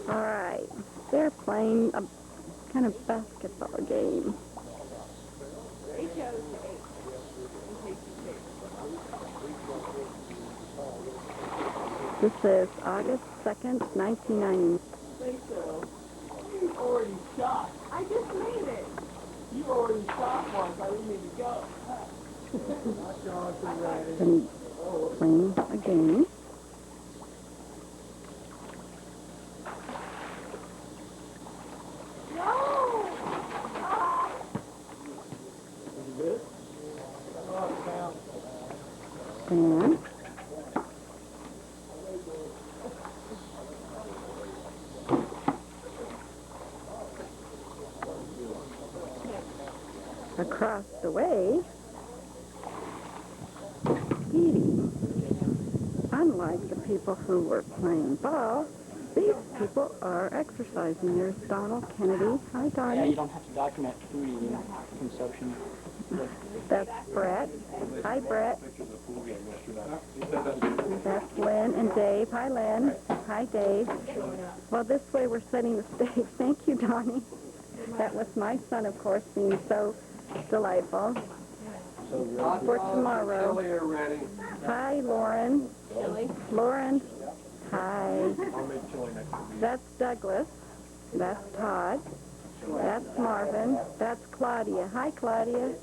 All right. They're playing a kind of basketball game. This is August 2nd, 1990. You already shot. I just made it. You already shot once. I didn't need to go. And playing a game. And across the way, eating. Unlike the people who were playing ball, these people are exercising. There's Donald Kennedy. Hi, Donald. Yeah, you don't have to document food eating consumption. That's Brett. Hi, Brett. That's Lynn and Dave. Hi, Lynn. Hi, Dave. Well, this way we're setting the stage. Thank you, Donnie. That was my son, of course, being so delightful. For tomorrow. Hi, Lauren. Lauren. Hi. That's Douglas. That's Todd. That's Marvin. That's Claudia. Hi, Claudia.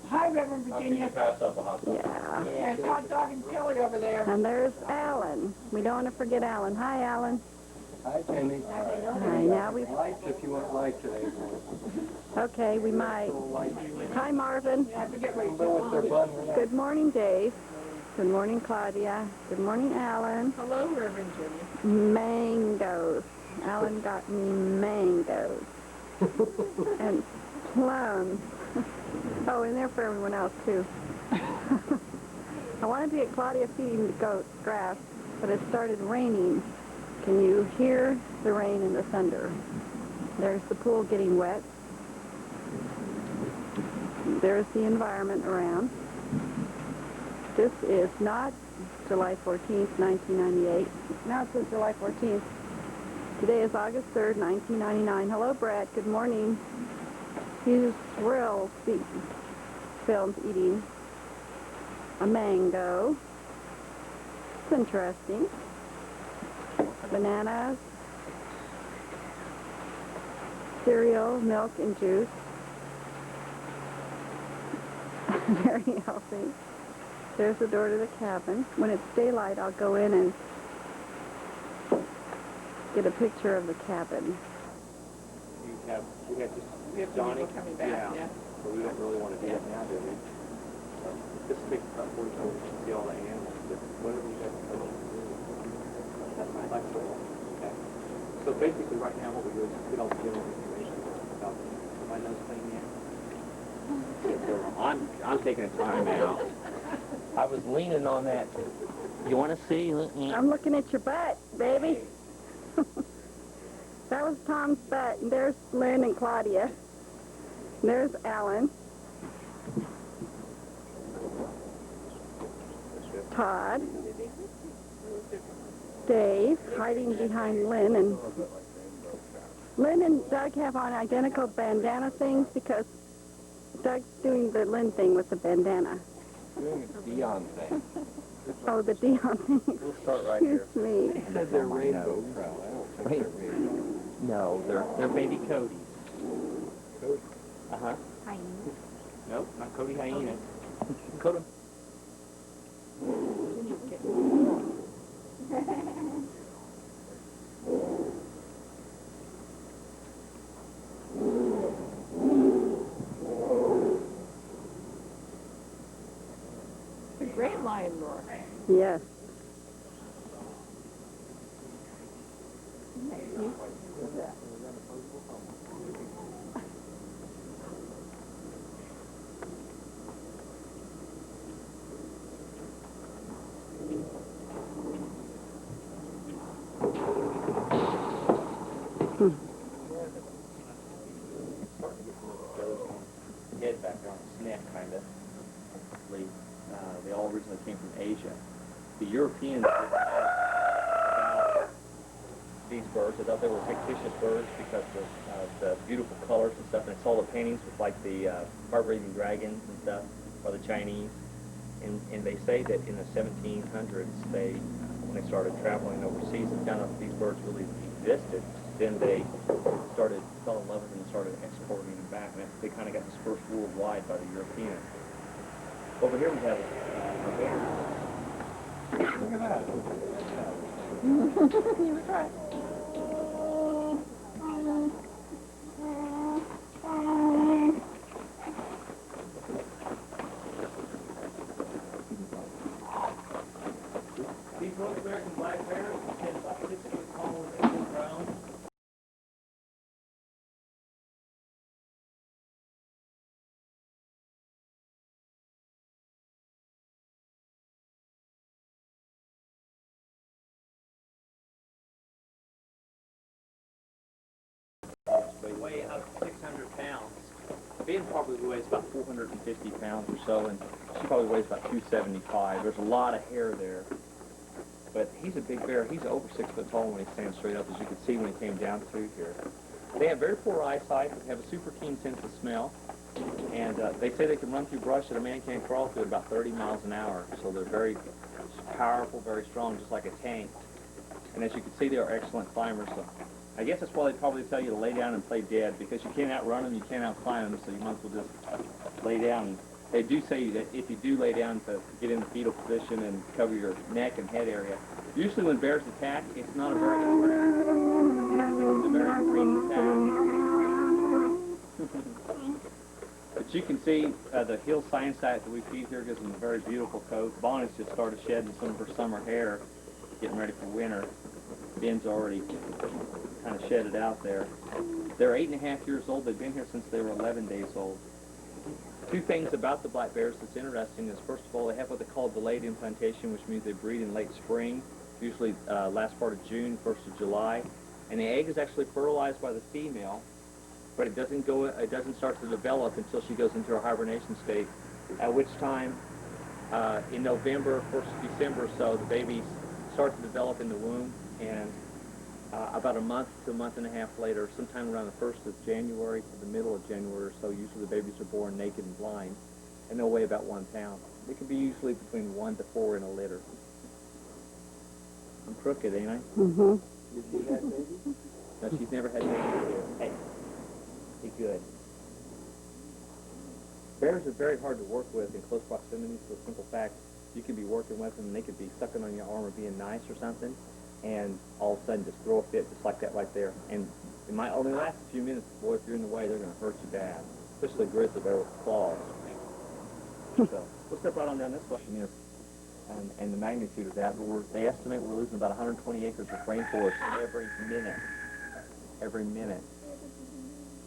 Hi, Reverend Virginia. Yeah. There's hot dog and chili over there. And there's Alan. We don't want to forget Alan. Hi, Alan. Hi, Tammy. Hi, now we... Lights if you want light today. Okay, we might. Hi, Marvin. Good morning, Dave. Good morning, Claudia. Good morning, Alan. Hello, Reverend Virginia. Mangoes. Alan got me mangoes. And plums. Oh, and they're for everyone else, too. I wanted to get Claudia feeding the goats grass, but it started raining. Can you hear the rain and the thunder? There's the pool getting wet. There's the environment around. This is not July 14th, 1998. Now it says July 14th. Today is August 3rd, 1999. Hello, Brett. Good morning. He's real filmed eating a mango. It's interesting. Bananas, cereal, milk, and juice. Very healthy. There's the door to the cabin. When it's daylight, I'll go in and get a picture of the cabin. We have Johnny coming back, yeah. So we don't really want to do that now, do we? This makes it up for you so we can see all the animals. Whatever you guys can do. Okay. So basically right now what we do is get all the general information about my nose playing the I'm taking a time out. I was leaning on that. You want to see? I'm looking at your butt, baby. That was Tom's butt. And there's Lynn and Claudia. And there's Alan. Todd. Dave, hiding behind Lynn. And Lynn and Doug have on identical bandana things because Doug's doing the Lynn thing with the bandana. doing a Dion thing. Oh, the Dion thing. We'll start right here. Excuse me. It said they're rainbow trout. I don't think they're rainbow. No, they're baby Codys. Cody. Uh-huh. Hyena. Nope, not Cody hyenas. Coda. The great lion roar. Yes. Head back there on his neck, kind of. They all originally came from Asia. The Europeans didn't have about these birds. I thought they were fictitious birds because of the beautiful colors and stuff. And I saw the paintings with like the heart-breathing dragons and stuff, or the Chinese. And they say that in the 1700s, when they started traveling overseas and found out that these birds really existed, then they fell in love with them and started exporting them back. And they kind of got dispersed worldwide by the Europeans. Over here we have a bear. Look at that. He was right. These North American black bears can about 6 feet tall and 8 feet round. They weigh up 600 pounds. Ben probably weighs about 450 pounds or so, and she probably weighs about 275. There's a lot of hair there. But he's a big bear. He's over 6 foot tall when he stands straight up, as you can see when he came down through here. They have very poor eyesight. They have a super keen sense of smell. And they say they can run through brush that a man can't crawl through at about 30 miles an hour. So they're very powerful, very strong, just like a tank. And as you can see, they are excellent climbers. So I guess that's why they probably tell you to lay down and play dead, because you can't outrun them, you can't outclimb them, so you might as well just lay down. They do say that if you do lay down to get in the fetal position and cover your neck and head area, usually when bears attack, it's not a very green attack. But you can see the hill science site that we feed here gives them a very beautiful coat. Bonnie's just started shedding some of her summer hair, getting ready for winter. Ben's already kind of shed it out there. They're 8.5 years old. They've been here since they were 11 days old. Two things about the black bears that's interesting is, first of all, they have what they call delayed implantation, which means they breed in late spring, usually last part of June, 1st of July. And the egg is actually fertilized by the female, but it doesn't start to develop until she goes into her hibernation state, at which time in November, 1st of December or so, the babies start to develop in the womb, and about a month to a month and a half later, sometime around the 1st of January to the middle of January or so, usually the babies are born naked and blind, and they'll weigh about 1 pound. They can be usually between 1 to 4 in a litter. I'm crooked, ain't I? Mm-hmm. Has she had babies? No, she's never had babies. Hey, be good. Bears are very hard to work with in close proximity for a simple fact. You could be working with them, and they could be sucking on your arm or being nice or something, and all of a sudden just throw a fit just like that right there. And it might only last a few minutes. Boy, if you're in the way, they're going to hurt you bad, especially a grizzly bear with claws. So we'll step right on down this question here, and the magnitude of that. They estimate we're losing about 120 acres of rainforest every minute. Every minute.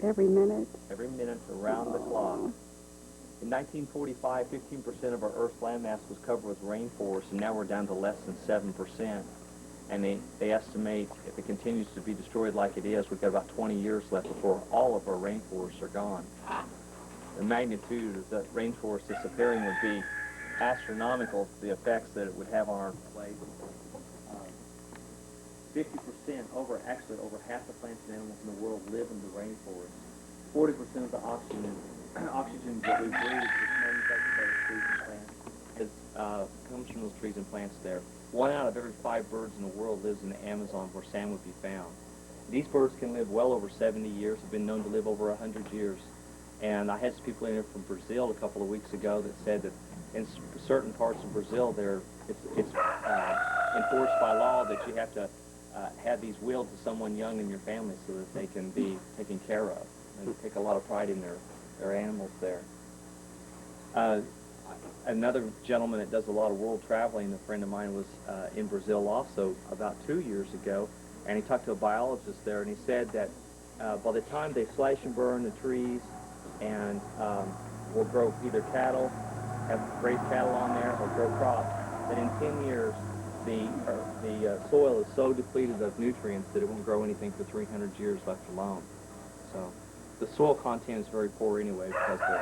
Every minute. Every minute around the clock. In 1945, 15% of our Earth's landmass was covered with rainforest, and now we're down to less than 7%. And they estimate if it continues to be destroyed like it is, we've got about 20 years left before all of our rainforests are gone. The magnitude of that rainforest disappearing would be astronomical, the effects that it would have on our place. 50%, over half the plants and animals in the world live in the rainforest. 40% of the oxygen that we breathe is manufactured by the trees and plants. Comes from those trees and plants there. 1 out of every 5 birds in the world lives in the Amazon, where sand would be found. These birds can live well over 70 years, have been known to live over 100 years. And I had some people in here from Brazil a couple of weeks ago that said that in certain parts of Brazil, it's enforced by law that you have to have these willed to someone young in your family so that they can be taken care of. And take a lot of pride in their animals there. Another gentleman that does a lot of world traveling, a friend of mine, was in Brazil also about 2 years ago, and he talked to a biologist there, and he said that by the time they slash and burn the trees and will grow either cattle, have raised cattle on there, or grow crops, that in 10 years the soil is so depleted of nutrients that it won't grow anything for 300 years left alone. So the soil content is very poor anyway because the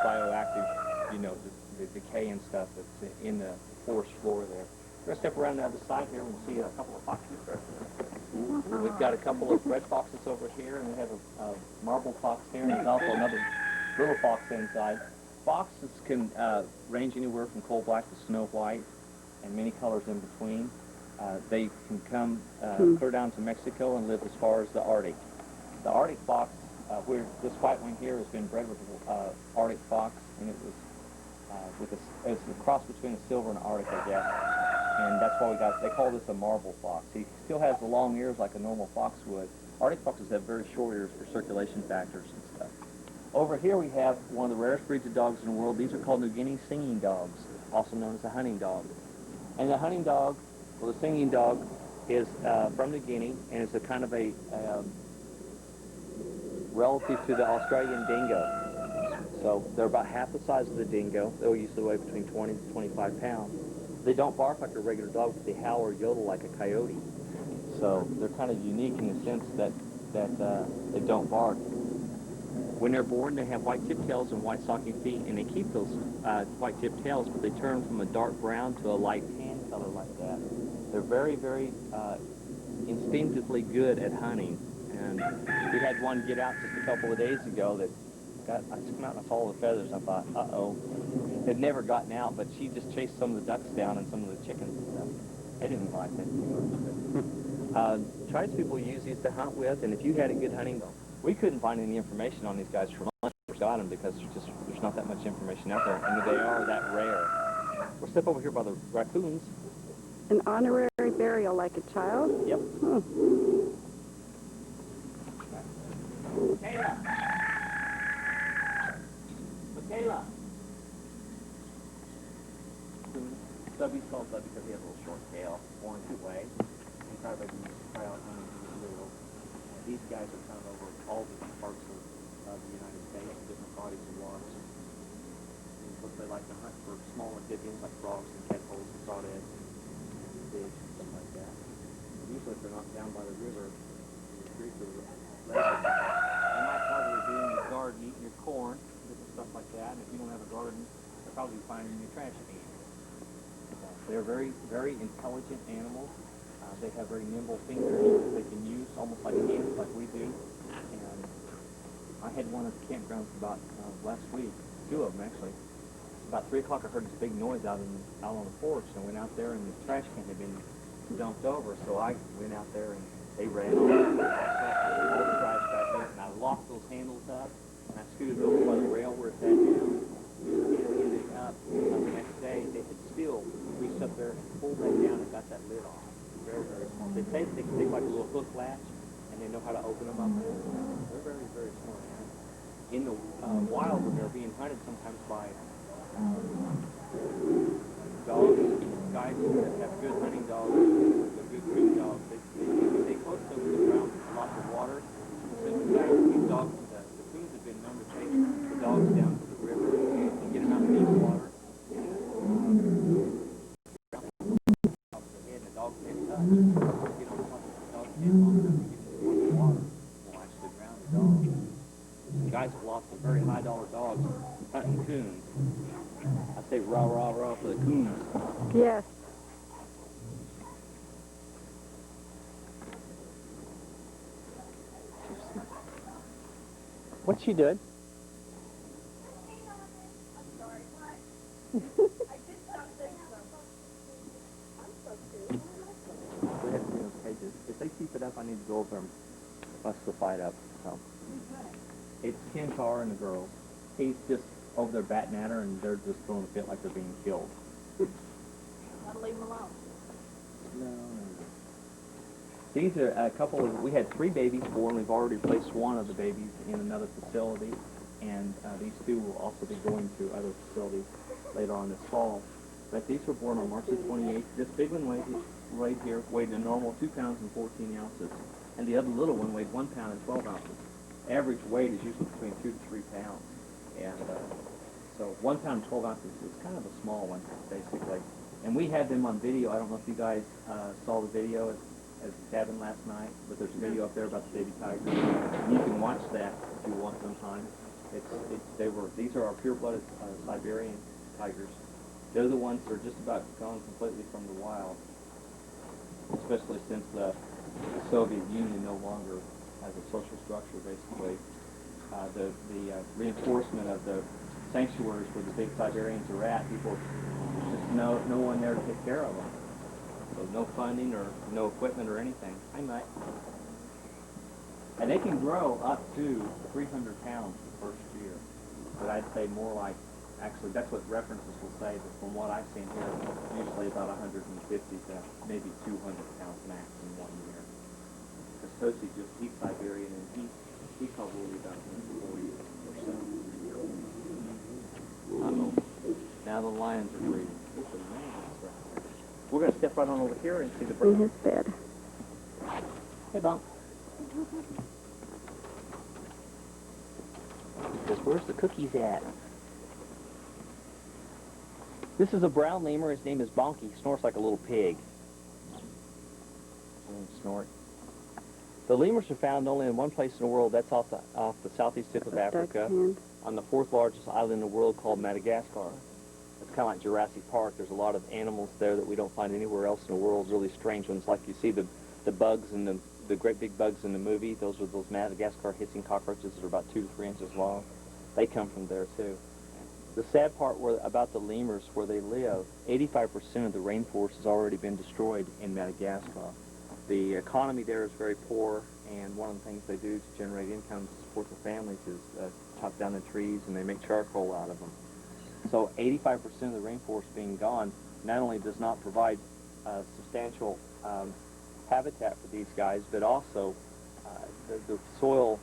bioactive, the decay and stuff that's in the forest floor there. We're going to step around the other side here and we'll see a couple of foxes there. we've got a couple of red foxes over here, and we have a marble fox here, and there's also another little fox inside. Foxes can range anywhere from coal black to snow white, and many colors in between. They can come clear down to Mexico and live as far as the Arctic. The Arctic fox, where this white one here has been bred with Arctic fox, and it was it's a cross between a silver and an Arctic, I guess. And that's why they call this a marble fox. He still has the long ears like a normal fox would. Arctic foxes have very short ears for circulation factors and stuff. Over here we have one of the rarest breeds of dogs in the world. These are called New Guinea singing dogs, also known as the hunting dog. And the hunting dog, or the singing dog, is from New Guinea, and is a kind of a relative to the Australian dingo. So they're about half the size of the dingo. They'll usually weigh between 20 to 25 pounds. They don't bark like a regular dog, but they howl or yodel like a coyote. So they're kind of unique in the sense that they don't bark. When they're born, they have white tipped tails and white stocking feet, and they keep those white tipped tails, but they turn from a dark brown to a light tan color like that. They're very, very instinctively good at hunting. And we had one get out just a couple of days ago that I took him out and I saw all the feathers. I thought, uh-oh. They'd never gotten out, but she just chased some of the ducks down and some of the chickens and stuff. They didn't like that too much. Tribespeople use these to hunt with, and if you had a good hunting dog, we couldn't find any information on these guys for lunch. We got them because there's not that much information out there, and they are that rare. We'll step over here by the raccoons. An honorary burial like a child? Yep. Michaela. Stubby's called Stubby because he has a little short tail, born two ways. He tried to try out hunting when he was little. These guys are found over all different parts of the United States, different bodies of water. And of course, they like to hunt for small amphibians like frogs and tadpoles and crawdads and fish and stuff like that. And usually, if they're not down by the river, in the creek or the lake, they might probably be in your garden eating your corn, different stuff like that. And if you don't have a garden, they're probably finding your trash can. They're very, very intelligent animals. They have very nimble fingers that they can use almost like hands, like we do. And I had one at the campground about last week, two of them actually. About 3 o'clock I heard this big noise out on the porch, and I went out there and the trash can had been dumped over. So I went out there and they ran all the trash back there, and I locked those handles up, and I scooted over by the rail where it's at now. And ended up the next day they had still reached up there and pulled that down and got that lid off. Very, very small. They say they can take like a little hook latch, and they know how to open them up. They're very, very smart. In the wild, when they're being hunted sometimes by dogs, guys that have good hunting dogs, good coon dogs, they stay close to the ground with lots of water. So these dogs, the coons have been known to take the dogs down to the river and get them out in deep water. Guys have lost some very high-dollar dogs hunting coons. I say rah, rah, rah for the coons. Yes. What's she doing? I'm sorry, what? I did something. I'm so cute. We have to be in those cages. If they keep it up, I need to go over and bust the fight up. So. It's Kentar and the girls. He's just over there batting at her, and they're just throwing a fit like they're being killed. I'll leave him alone. No. These are a couple of, we had 3 babies born. We've already placed one of the babies in another facility, and these 2 will also be going to other facilities later on this fall. But these were born on March the 28th. This big one weighed here weighed a normal 2 pounds and 14 ounces, and the other little one weighed 1 pound and 12 ounces. Average weight is usually between 2 to 3 pounds, and so 1 pound and 12 ounces is kind of a small one, basically. And we had them on video. I don't know if you guys saw the video at the cabin last night, but there's a video up there about the baby tigers. And you can watch that if you want sometime. These are our pure-blooded Siberian tigers. They're the ones that are just about gone completely from the wild, especially since the the Soviet Union no longer has a social structure, basically, the reinforcement of the sanctuaries where the big Siberians are at, people, just no one there to take care of them. So no funding or no equipment or anything. Hi, Mike. And they can grow up to 300 pounds the first year. But I'd say more like, actually, that's what references will say, but from what I've seen here, usually about 150 to maybe 200 pounds max in 1 year. Because Tosi just, he's Siberian, and he probably about 40 or so. Uh-oh. Now the lions are breeding. Look at the lions right there. We're going to step right on over here and see the In birds. his bed. Hey, Bump. Because where's the cookies at? This is a brown lemur. His name is Bonky. He snorts like a little pig. Snort. The lemurs are found only in one place in the world. That's off the southeast tip of Africa, on the 4th largest island in the world called Madagascar. It's kind of like Jurassic Park. There's a lot of animals there that we don't find anywhere else in the world, really strange ones, like you see the bugs and the great big bugs in the movie. Those are those Madagascar hissing cockroaches that are about 2 to 3 inches long. They come from there, too. The sad part about the lemurs, where they live, 85% of the rainforest has already been destroyed in Madagascar. The economy there is very poor, and one of the things they do to generate income to support their families is chop down the trees, and they make charcoal out of them. So 85% of the rainforest being gone not only does not provide substantial habitat for these guys, but also the soil,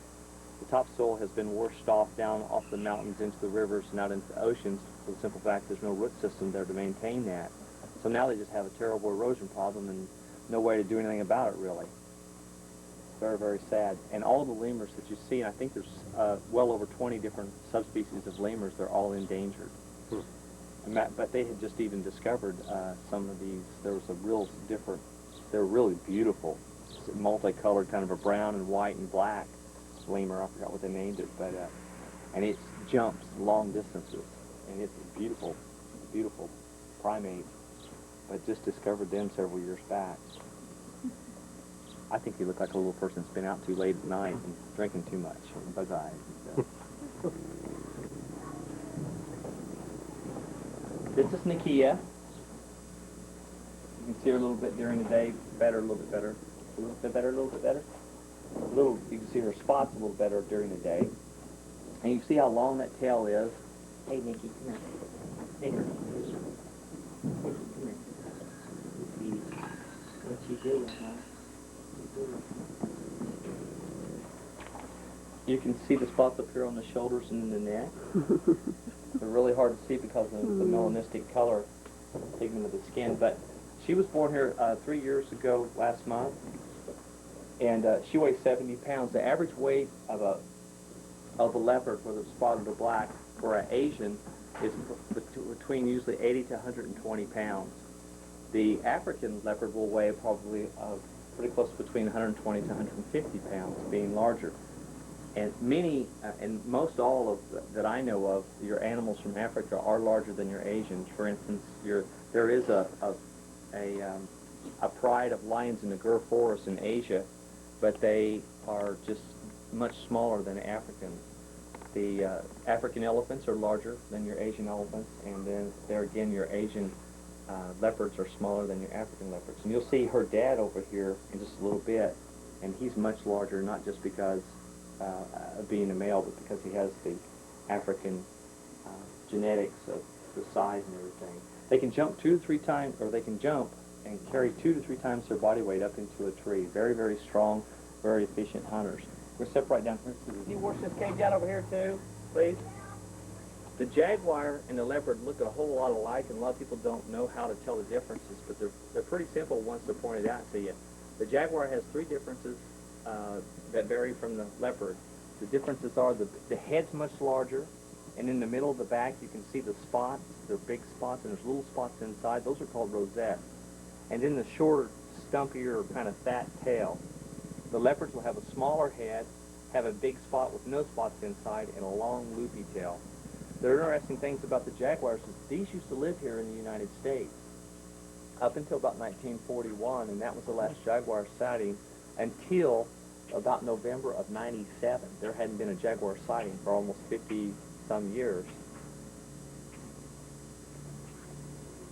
the topsoil has been washed off down off the mountains into the rivers and out into the oceans for the simple fact there's no root system there to maintain that. So now they just have a terrible erosion problem and no way to do anything about it, really. Very, very sad. And all the lemurs that you see, and I think there's well over 20 different subspecies of lemurs, they're all endangered. But they had just even discovered some of these. There was a real different, they were really beautiful, multicolored, kind of a brown and white and black lemur. I forgot what they named it, but and it jumps long distances, and it's a beautiful, beautiful primate. But just discovered them several years back. I think he looked like a little person that's been out too late at night and drinking too much, and bug eyes and stuff. This is Nikia. You can see her a little bit during the day, better, a little bit better. A little bit better, a little bit better. You can see her spots a little better during the day. And you can see how long that tail is. Hey, Nikki, come here. Here. Come here. What you doing, huh? You can see the spots up here on the shoulders and in the neck. They're really hard to see because of the melanistic color pigment of the skin. But she was born here 3 years ago last month, and she weighs 70 pounds. The average weight of a leopard, whether it's spotted or black, for an Asian is between usually 80 to 120 pounds. The African leopard will weigh probably pretty close between 120 to 150 pounds, being larger. And many, and most all of that I know of, your animals from Africa are larger than your Asians. For instance, there is a pride of lions in the Gir forest in Asia, but they are just much smaller than Africans. The African elephants are larger than your Asian elephants, and then there again, your Asian leopards are smaller than your African leopards. And you'll see her dad over here in just a little bit, and he's much larger, not just because of being a male, but because he has the African genetics of the size and everything. They can jump 2 to 3 times, or they can jump and carry 2 to 3 times their body weight up into a tree. Very, very strong, very efficient hunters. We're step right down here. Can you wash this cage out over here too, please? The jaguar and the leopard look a whole lot alike, and a lot of people don't know how to tell the differences, but they're pretty simple once they're pointed out to you. The jaguar has 3 differences that vary from the leopard. The differences are the head's much larger, and in the middle of the back you can see the spots. They're big spots, and there's little spots inside. Those are called rosettes. And then the shorter, stumpier, kind of fat tail. The leopards will have a smaller head, have a big spot with no spots inside, and a long loopy tail. The interesting things about the jaguars is these used to live here in the United States up until about 1941, and that was the last jaguar sighting until about November of '97. There hadn't been a jaguar sighting for almost 50-some years.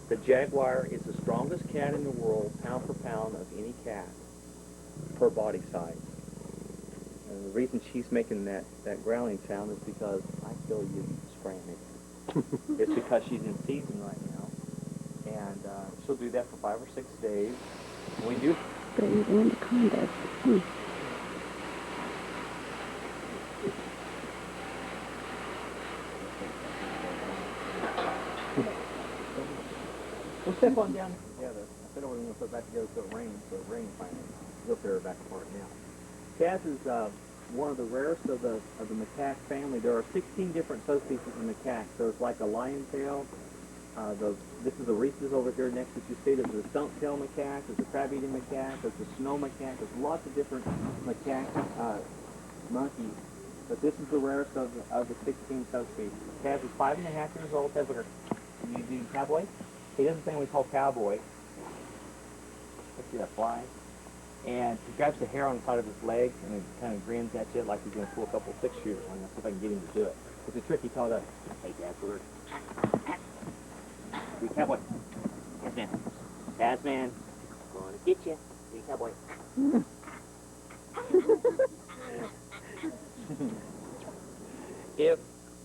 The jaguar is the strongest cat in the world, pound for pound, of any cat, per body size. And the reason she's making that growling sound is because I feel you spraying it. It's because she's in season right now. And she'll do that for 5 or 6 days. And we do. They eat anacondas. We'll step on down together. I said I wasn't going to put it back together so it rains finally. We'll pair it back apart now. Kaz is one of the rarest of the macaque family. There are 16 different subspecies of macaques. There's like a lion tail. This is the rhesus over here next that you see. There's a stump-tail macaque. There's a crab-eating macaque. There's a snow macaque. There's lots of different macaque monkeys. But this is the rarest of the 16 subspecies. Kaz is 5.5 years old. Kaz, look, you do cowboy? He does a thing we call cowboy. Let's see that fly. And he grabs the hair on the side of his leg and he kind of grins at you like he's going to pull a couple 6-shooters on you. See if I can get him to do it. It's a tricky call to, hey, Dad, be cowboy. Kazman. Kazman. Gonna get you. Be cowboy. Yeah,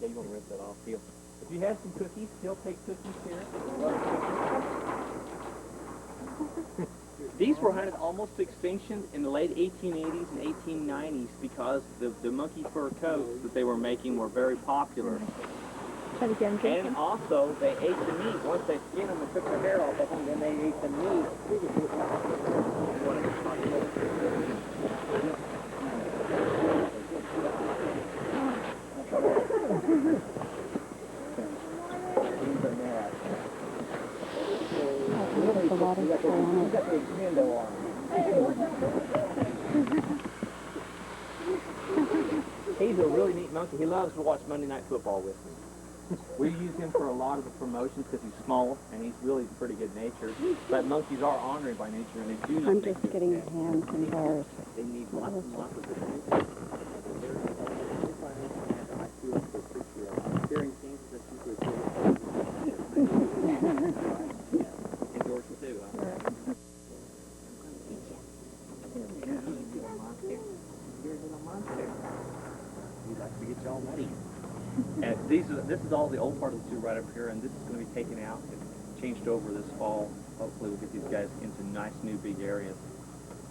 you want to rinse that off. If you have some cookies, he'll take cookies here. These were hunted almost to extinction in the late 1880s and 1890s because the monkey fur coats that they were making were very popular. Try to get them drinking. And also, they ate the meat. Once they skinned them and took their hair off of them, then they ate the meat. The water's still on it. He's a really neat monkey. He loves to watch Monday Night Football with me. We use him for a lot of the promotions because he's small and he's really pretty good natured. But monkeys are ornery by nature and they do not I'm make just good getting pets. hands embarrassed. They need lots and lots of attention. I feel so appreciate sharing things that you could and George too, huh? You're a little monster. He likes to get you all muddy. And this is all the old part of the zoo right up here, and this is going to be taken out and changed over this fall. Hopefully we'll get these guys into nice new big areas.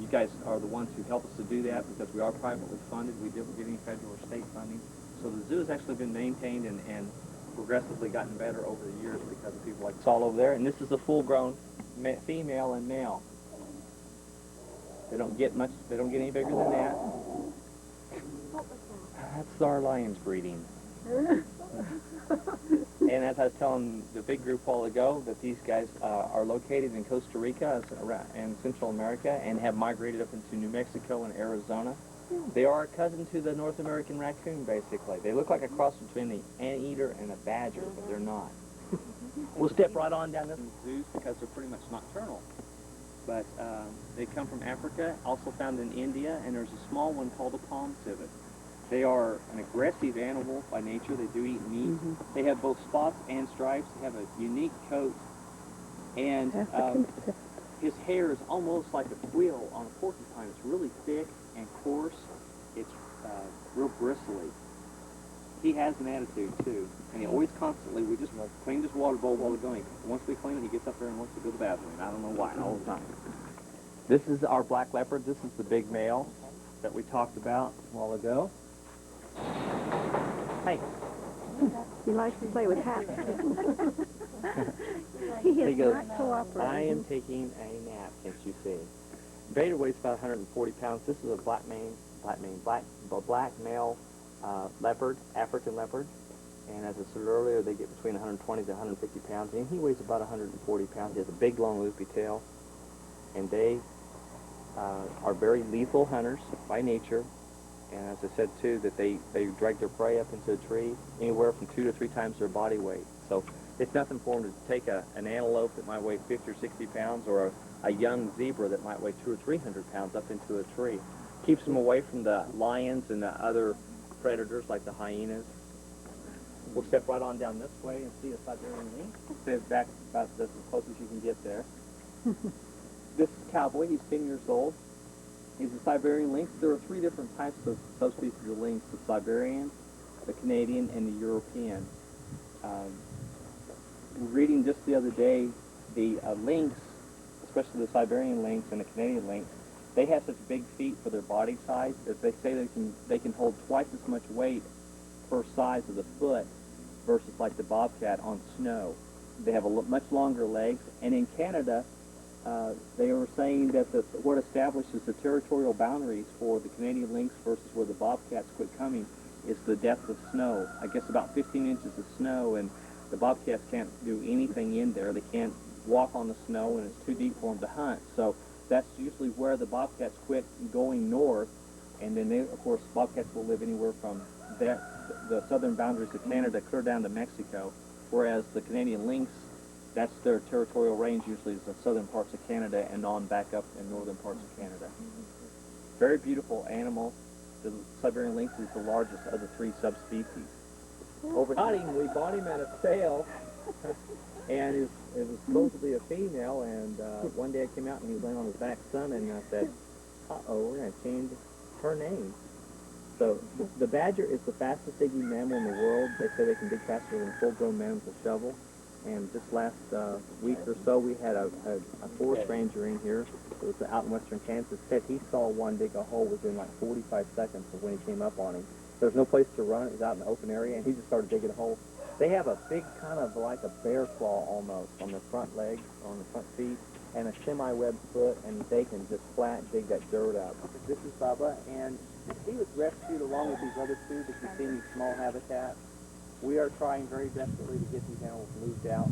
You guys are the ones who help us to do that because we are privately funded. We didn't get any federal or state funding. So the zoo has actually been maintained and progressively gotten better over the years because of people like this all over there. And this is a full-grown female and male. They don't get any bigger than that. That's our lions breeding. And as I was telling the big group a while ago, that these guys are located in Costa Rica and Central America and have migrated up into New Mexico and Arizona. They are a cousin to the North American raccoon, basically. They look like a cross between the anteater and a badger, but they're not. We'll step right on down this zoos because they're pretty much nocturnal. But they come from Africa, also found in India, and there's a small one called a palm civet. They are an aggressive animal by nature. They do eat meat. They have both spots and stripes. They have a unique coat. And his hair is almost like a quill on a porcupine. It's really thick and coarse. It's real bristly. He has an attitude, too. And he always constantly, we just cleaned his water bowl while we're going. Once we clean it, he gets up there and wants to go to the bathroom. I don't know why, all the time. This is our black leopard. This is the big male that we talked about a while ago. Hey. He likes to play with hats. He is not cooperating. I am taking a nap, can't you see? Vader weighs about 140 pounds. This is a black male leopard, African leopard. And as I said earlier, they get between 120 to 150 pounds. And he weighs about 140 pounds. He has a big, long, loopy tail. And they are very lethal hunters by nature. And as I said, too, that they drag their prey up into a tree anywhere from 2 to 3 times their body weight. So it's nothing for them to take an antelope that might weigh 50 or 60 pounds or a young zebra that might weigh 200 or 300 pounds up into a tree. Keeps them away from the lions and the other predators like the hyenas. We'll step right on down this way and see a Siberian lynx. Step back about as close as you can get there. This cowboy, he's 10 years old. He's a Siberian lynx. There are 3 different types of subspecies of lynx: the Siberian, the Canadian, and the European. Reading just the other day, the lynx, especially the Siberian lynx and the Canadian lynx, they have such big feet for their body size that they say they can hold twice as much weight per size of the foot versus like the bobcat on snow. They have much longer legs, and in Canada, they were saying that what establishes the territorial boundaries for the Canadian lynx versus where the bobcats quit coming is the depth of snow. I guess about 15 inches of snow, and the bobcats can't do anything in there. They can't walk on the snow, and it's too deep for them to hunt. So that's usually where the bobcats quit going north, and then they, of course, bobcats will live anywhere from the southern boundaries of Canada clear down to Mexico, whereas the Canadian lynx, that's their territorial range usually is the southern parts of Canada and on back up in northern parts of Canada. Very beautiful animal. The Siberian lynx is the largest of the 3 subspecies. We bought him at a sale, and it was supposedly a female, and one day I came out and he was laying on his back son, and I said, uh-oh, we're going to change her name. So the badger is the fastest digging mammal in the world. They say they can dig faster than a full-grown man with a shovel. And this last week or so, we had a forest ranger in here. It was out in western Kansas. Said he saw one dig a hole within like 45 seconds of when he came up on him. There was no place to run. It was out in the open area, and he just started digging a hole. They have a big kind of like a bear claw almost on their front legs, on the front feet, and a semi-webbed foot, and they can just flat dig that dirt up. This is Bubba, and he was rescued along with these other 2 that you see in these small habitats. We are trying very desperately to get these animals moved out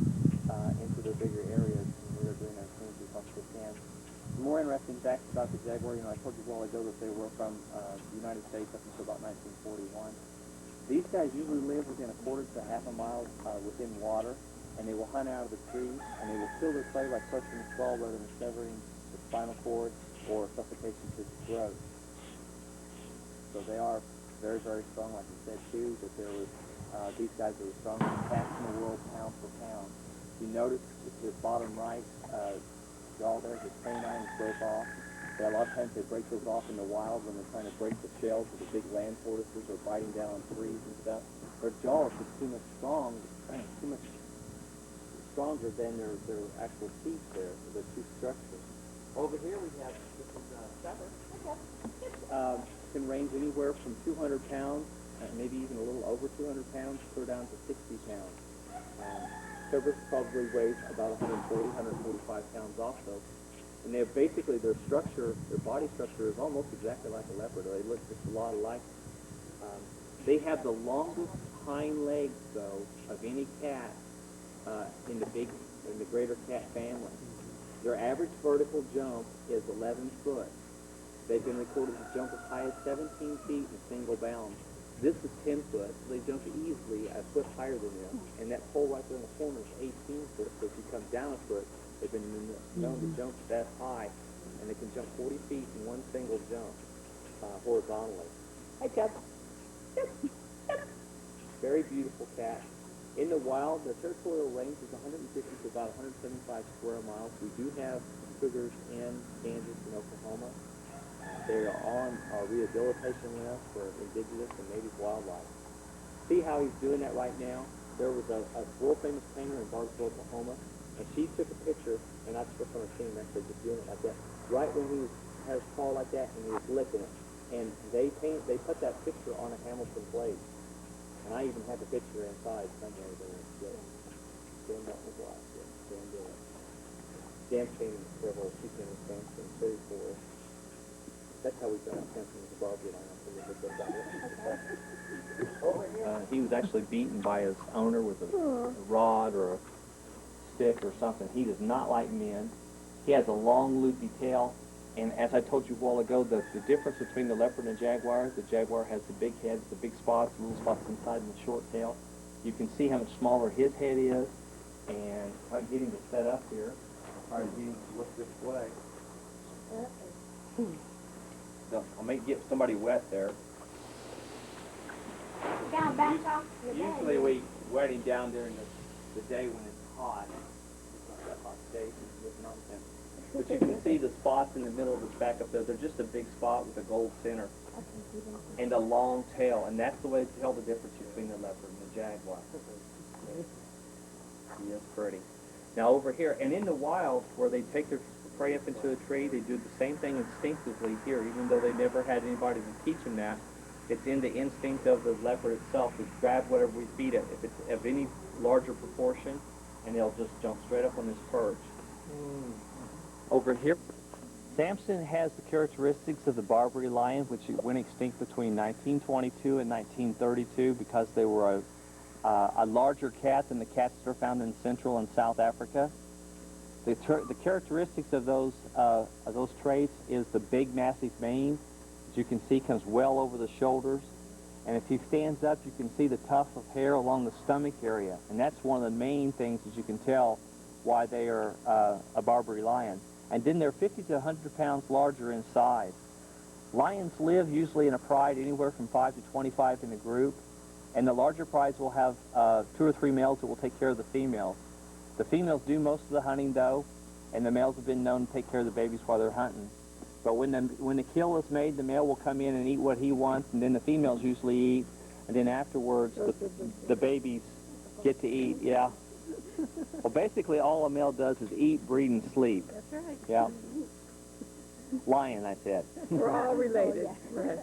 into their bigger areas, and we are doing everything as much as we can. Some more interesting facts about the jaguar. I told you a while ago that they were from the United States up until about 1941. These guys usually live within a quarter to half a mile within water, and they will hunt out of the trees, and they will kill their prey by crushing the skull rather than severing the spinal cord or suffocation to the throat. So they are very, very strong, like I said, too, that there was these guys are the strongest cats in the world, pound for pound. You notice the bottom right jaw there, his canines broke off. A lot of times they break those off in the wild when they're trying to break the shells of the big land tortoises or biting down on trees and stuff. Their jaw is just too much stronger than their actual teeth there. They're too structured. Over here we have, this is Pepper. Can range anywhere from 200 pounds, maybe even a little over 200 pounds, clear down to 60 pounds. Cerberus probably weighs about 140, 145 pounds also. And they're basically, their body structure is almost exactly like a leopard. They look just a lot alike. They have the longest hind legs, though, of any cat in the greater cat family. Their average vertical jump is 11 foot. They've been recorded to jump as high as 17 feet in single bound. This is 10 foot, so they jump easily a foot higher than this. And that pole right there in the corner is 18 foot, so if you come down a foot, they've been known to jump that high, and they can jump 40 feet in one single jump horizontally. Hi, Chuck. Very beautiful cat. In the wild, the territorial range is 150 to about 175 square miles. We do have cougars in Kansas and Oklahoma. They are on our rehabilitation list for indigenous and native wildlife. See how he's doing that right now? There was a world-famous painter in Barksville, Oklahoma, and she took a picture, and that's the first time I've seen him actually just doing it like that, right when he had his paw like that, and he was licking it. And they put that picture on a Hamilton plate. And I even have the picture inside somewhere there. Dan got the glass. Dan did it. Dan painted several weekend stamps in city for us. That's how we got our pencils above it. He was actually beaten by his owner with a rod or a stick or something. He does not like men. He has a long, loopy tail. And as I told you a while ago, the difference between the leopard and the jaguar has the big head, the big spots, the little spots inside, and the short tail. You can see how much smaller his head is. And if I can get him to set up here, All right, you look this way. So I may get somebody wet there. Down, back off your bed. Usually we wet him down during the day when it's hot. It's not that hot today, it's looking on him. But you can see the spots in the middle of his back up there. They're just a big spot with a gold center and a long tail. And that's the way to tell the difference between the leopard and the jaguar. He is pretty. Now over here, and in the wild, where they take their prey up into a tree, they do the same thing instinctively here, even though they never had anybody to teach them that. It's in the instinct of the leopard itself to grab whatever we feed it. If it's of any larger proportion, and they'll just jump straight up on this perch. Over here, Samson has the characteristics of the Barbary lion, which went extinct between 1922 and 1932 because they were a larger cat than the cats that are found in Central and South Africa. The characteristics of those traits is the big, massive mane, as you can see, comes well over the shoulders. And if he stands up, you can see the tuft of hair along the stomach area. And that's one of the main things that you can tell why they are a Barbary lion. And then they're 50 to 100 pounds larger in size. Lions live usually in a pride anywhere from 5 to 25 in a group. And the larger prides will have 2 or 3 males that will take care of the females. The females do most of the hunting, though, and the males have been known to take care of the babies while they're hunting. But when the kill is made, the male will come in and eat what he wants, and then the females usually eat, and then afterwards the babies get to eat, yeah. Well, basically all a male does is eat, breed, and sleep. That's right. Yeah. Lion, I said. We're all related. Right.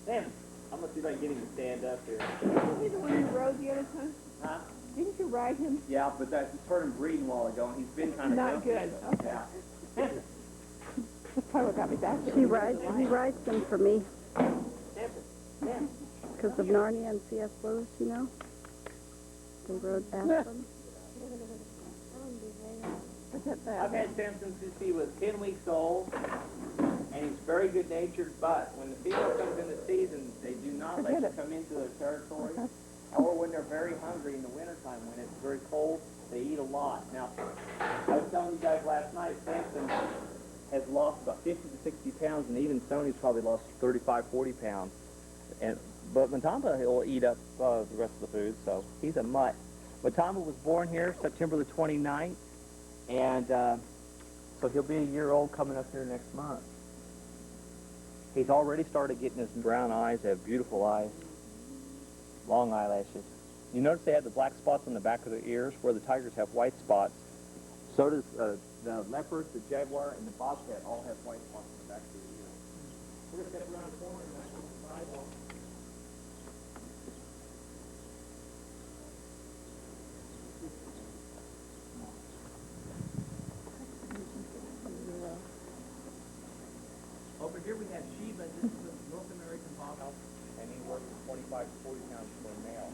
Sam, I'm going to see if I can get him to stand up here. Isn't he the one you rode the other time? Huh? Didn't you ride him? Yeah, but just heard him breeding a while ago, and he's been kind of Not good. Okay. Yeah. That's probably what got me back. He rides them for me because of Narnia and C.S. Lewis, you know. They rode past them. I've had Samson since he was 10 weeks old, and he's very good-natured, but when the female comes in the season, they do not let you come into their territory, or when they're very hungry in the wintertime, when it's very cold, they eat a lot. Now, I was telling you guys last night, Samson has lost about 50 to 60 pounds, and even Sony's probably lost 35, 40 pounds. But Matamba, he'll eat up the rest of the food, so he's a mutt. Matamba was born here September the 29th, and so he'll be a year old coming up here next month. He's already started getting his brown eyes. They have beautiful eyes, long eyelashes. You notice they have the black spots on the back of their ears, where the tigers have white spots. So does the leopard, the jaguar, and the bobcat all have white spots on the back of their ears. We're going to step around the corner and that's the sidewalk. Over here we have Shiba. This is a North American bobcat, and anywhere from 25 to 40 pounds for a male.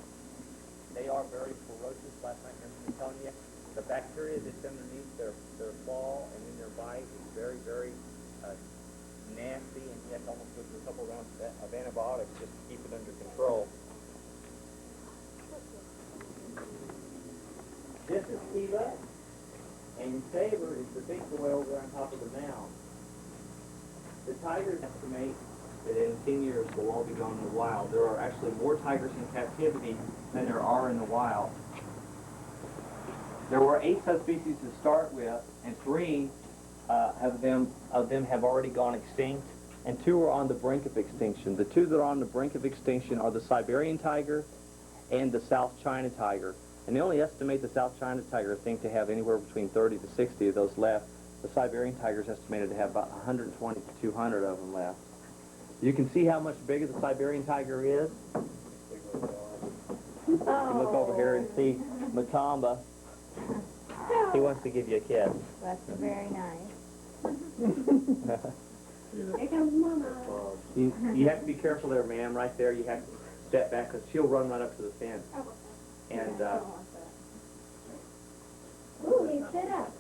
They are very ferocious. Last night I was telling you, the bacteria that's underneath their claw and in their bite is very, very nasty, and you have to almost go through a couple rounds of antibiotics just to keep it under control. This is Shiba, and Saber is the big boy over there on top of the mound. The tigers estimate that in 10 years they'll all be gone in the wild. There are actually more tigers in captivity than there are in the wild. There were 8 subspecies to start with, and 3 of them have already gone extinct, and 2 are on the brink of extinction. The 2 that are on the brink of extinction are the Siberian tiger and the South China tiger. And they only estimate the South China tiger, I think, to have anywhere between 30 to 60 of those left. The Siberian tiger is estimated to have about 120 to 200 of them left. You can see how much bigger the Siberian tiger is. You look over here and see Matamba. He wants to give you a kiss. That's very nice. Here comes Mama. You have to be careful there, ma'am. Right there, you have to step back because she'll run right up to the fence. And Ooh, he sit up.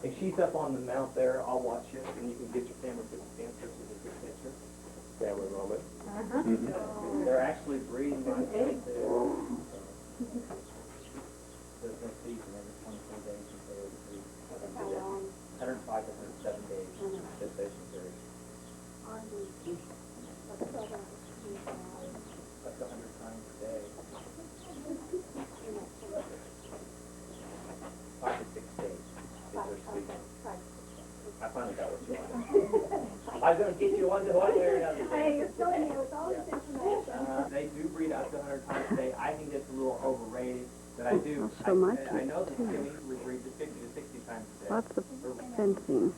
if she's up on the mount there, I'll watch it, and you can get your camera to the fence so you can get a picture. Camera moment. They're actually breeding right there. There's no season every 20 I was going to get you one way or another. Hey, you're filling me with all this information. They do breed up to 100 times a day. I think it's a little overrated, but I do. I'll show my I know kids, that too. they usually breed to 50 to 60 times a day. Lots of fencing.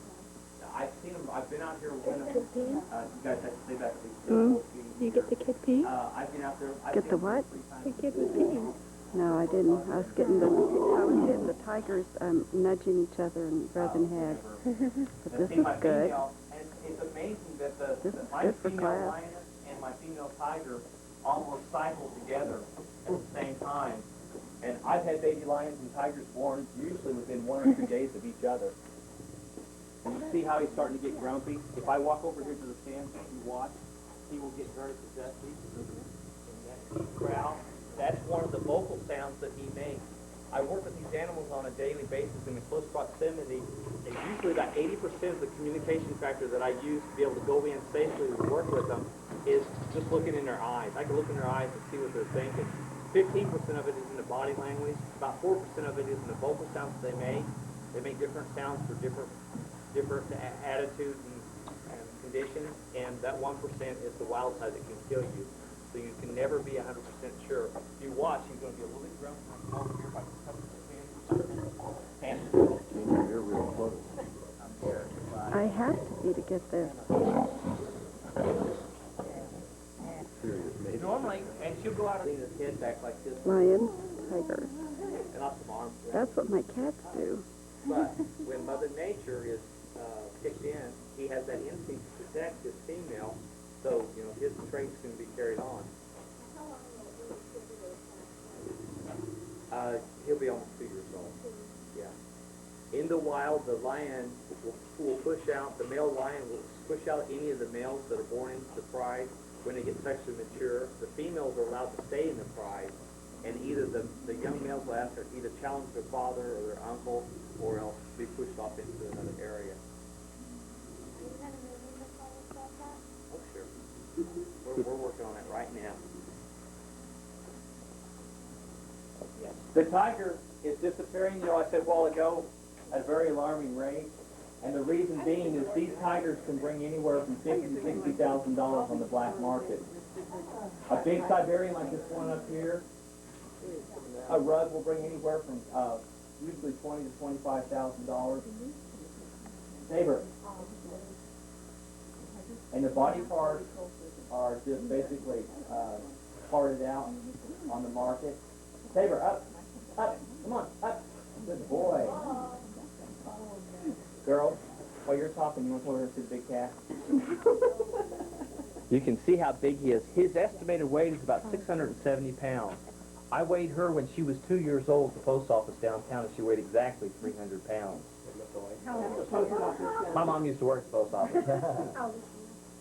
I've seen them. I've been out here with them. You guys have to stay back, please. Hmm? You get the kid pee? I've been out there. I've Get seen the them what? 3 times. The kid was peeing. No, I didn't. I was getting the tigers nudging each other and rubbing heads. But this See, is my good. female, and it's amazing that This is my good for female class. lioness and my female tiger almost cycle together at the same time. And I've had baby lions and tigers born usually within 1 or 2 days of each other. And you see how he's starting to get grumpy? If I walk over here to the stand and you watch, he will get very possessive. And that deep growl, that's one of the vocal sounds that he makes. I work with these animals on a daily basis in close proximity, and usually about 80% of the communication factor that I use to be able to go in safely and work with them is just looking in their eyes. I can look in their eyes and see what they're thinking. 15% of it is in the body language. About 4% of it is in the vocal sounds that they make. They make different sounds for different attitudes and conditions, and that 1% is the wild side that can kill you. So you can never be 100% sure. If you watch, he's going to be a little bit grumpy. Over here, if I can touch his hand. You're real close. I'm here. I have to be to get this. Serious, maybe. Normally, and she'll go out and lean his head back like this, Lions, tigers. and lots of arms. That's what my cats do. But when Mother Nature is kicked in, he has that instinct to protect his female, so, you know, his traits can be carried on. He'll be almost 2 years old. Yeah. In the wild, the lion will push out, the male lion will push out any of the males that are born into the pride when they get sexually mature. The females are allowed to stay in the pride, and either the young males will have to either challenge their father or their uncle, or else be pushed off into another area. Oh, sure. We're working on it right now. The tiger is disappearing, you know, I said a while ago, at a very alarming rate. And the reason being is these tigers can bring anywhere from $50,000 to $60,000 on the black market. A big Siberian like this one up here, a rug will bring anywhere from usually $20,000 to $25,000. Saber. And the body parts are just basically parted out on the market. Saber, up, come on, up. Good boy. Girl, while you're talking, you want to come over and see the big cat? You can see how big he is. His estimated weight is about 670 pounds. I weighed her when she was 2 years old at the post office downtown, and she weighed exactly 300 pounds. My mom used to work at the post office.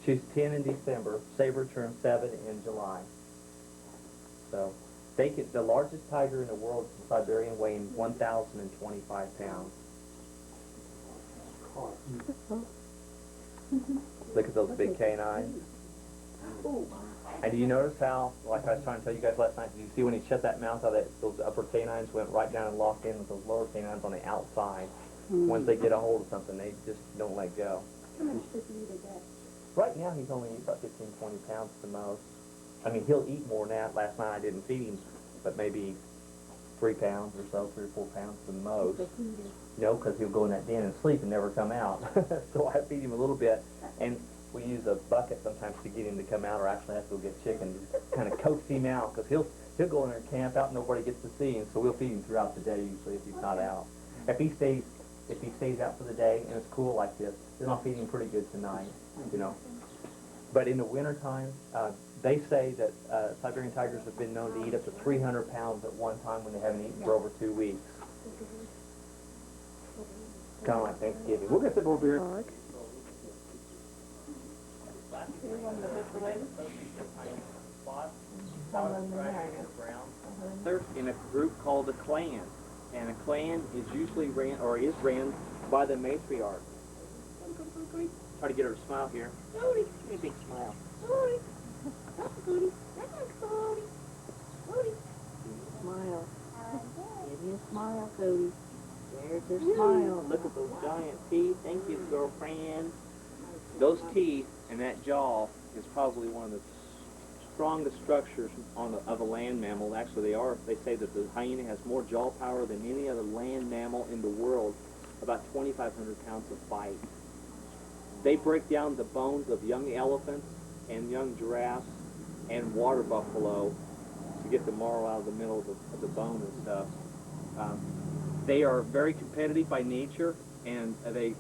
She's 10 in December. Saber turned 7 in July. So, the largest tiger in the world is the Siberian, weighing 1,025 pounds. Look at those big canines. And do you notice how, like I was trying to tell you guys last night, do you see when he shut that mouth, how those upper canines went right down and locked in with those lower canines on the outside? Once they get a hold of something, they just don't let go. How much does he eat a day? Right now, he's only eating about 15, 20 pounds at the most. I mean, he'll eat more than that. Last night I didn't feed him, but maybe 3 pounds or so, 3 or 4 pounds at the most. No, because he'll go in that den and sleep and never come out. So I feed him a little bit, and we use a bucket sometimes to get him to come out, or actually have to go get chicken to kind of coax him out, because he'll go in there and camp out and nobody gets to see him. So we'll feed him throughout the day usually if he's not out. If he stays out for the day and it's cool like this, then I'll feed him pretty good tonight, you know. But in the wintertime, they say that Siberian tigers have been known to eat up to 300 pounds at one time when they haven't eaten for over 2 weeks. Kind of like Thanksgiving. We'll get the over here. Dog. They're in a group called a clan, and a clan is usually ran by the matriarch. Try to get her to smile here. Give me a big smile. Smile. Give me a smile, Cody. There's your smile. Look at those giant teeth. Thank you, girlfriend. those teeth and that jaw is probably one of the strongest structures of a land mammal. Actually, they say that the hyena has more jaw power than any other land mammal in the world, about 2,500 pounds of bite. They break down the bones of young elephants and young giraffes and water buffalo to get the marrow out of the middle of the bone and stuff. They are very competitive by nature, and they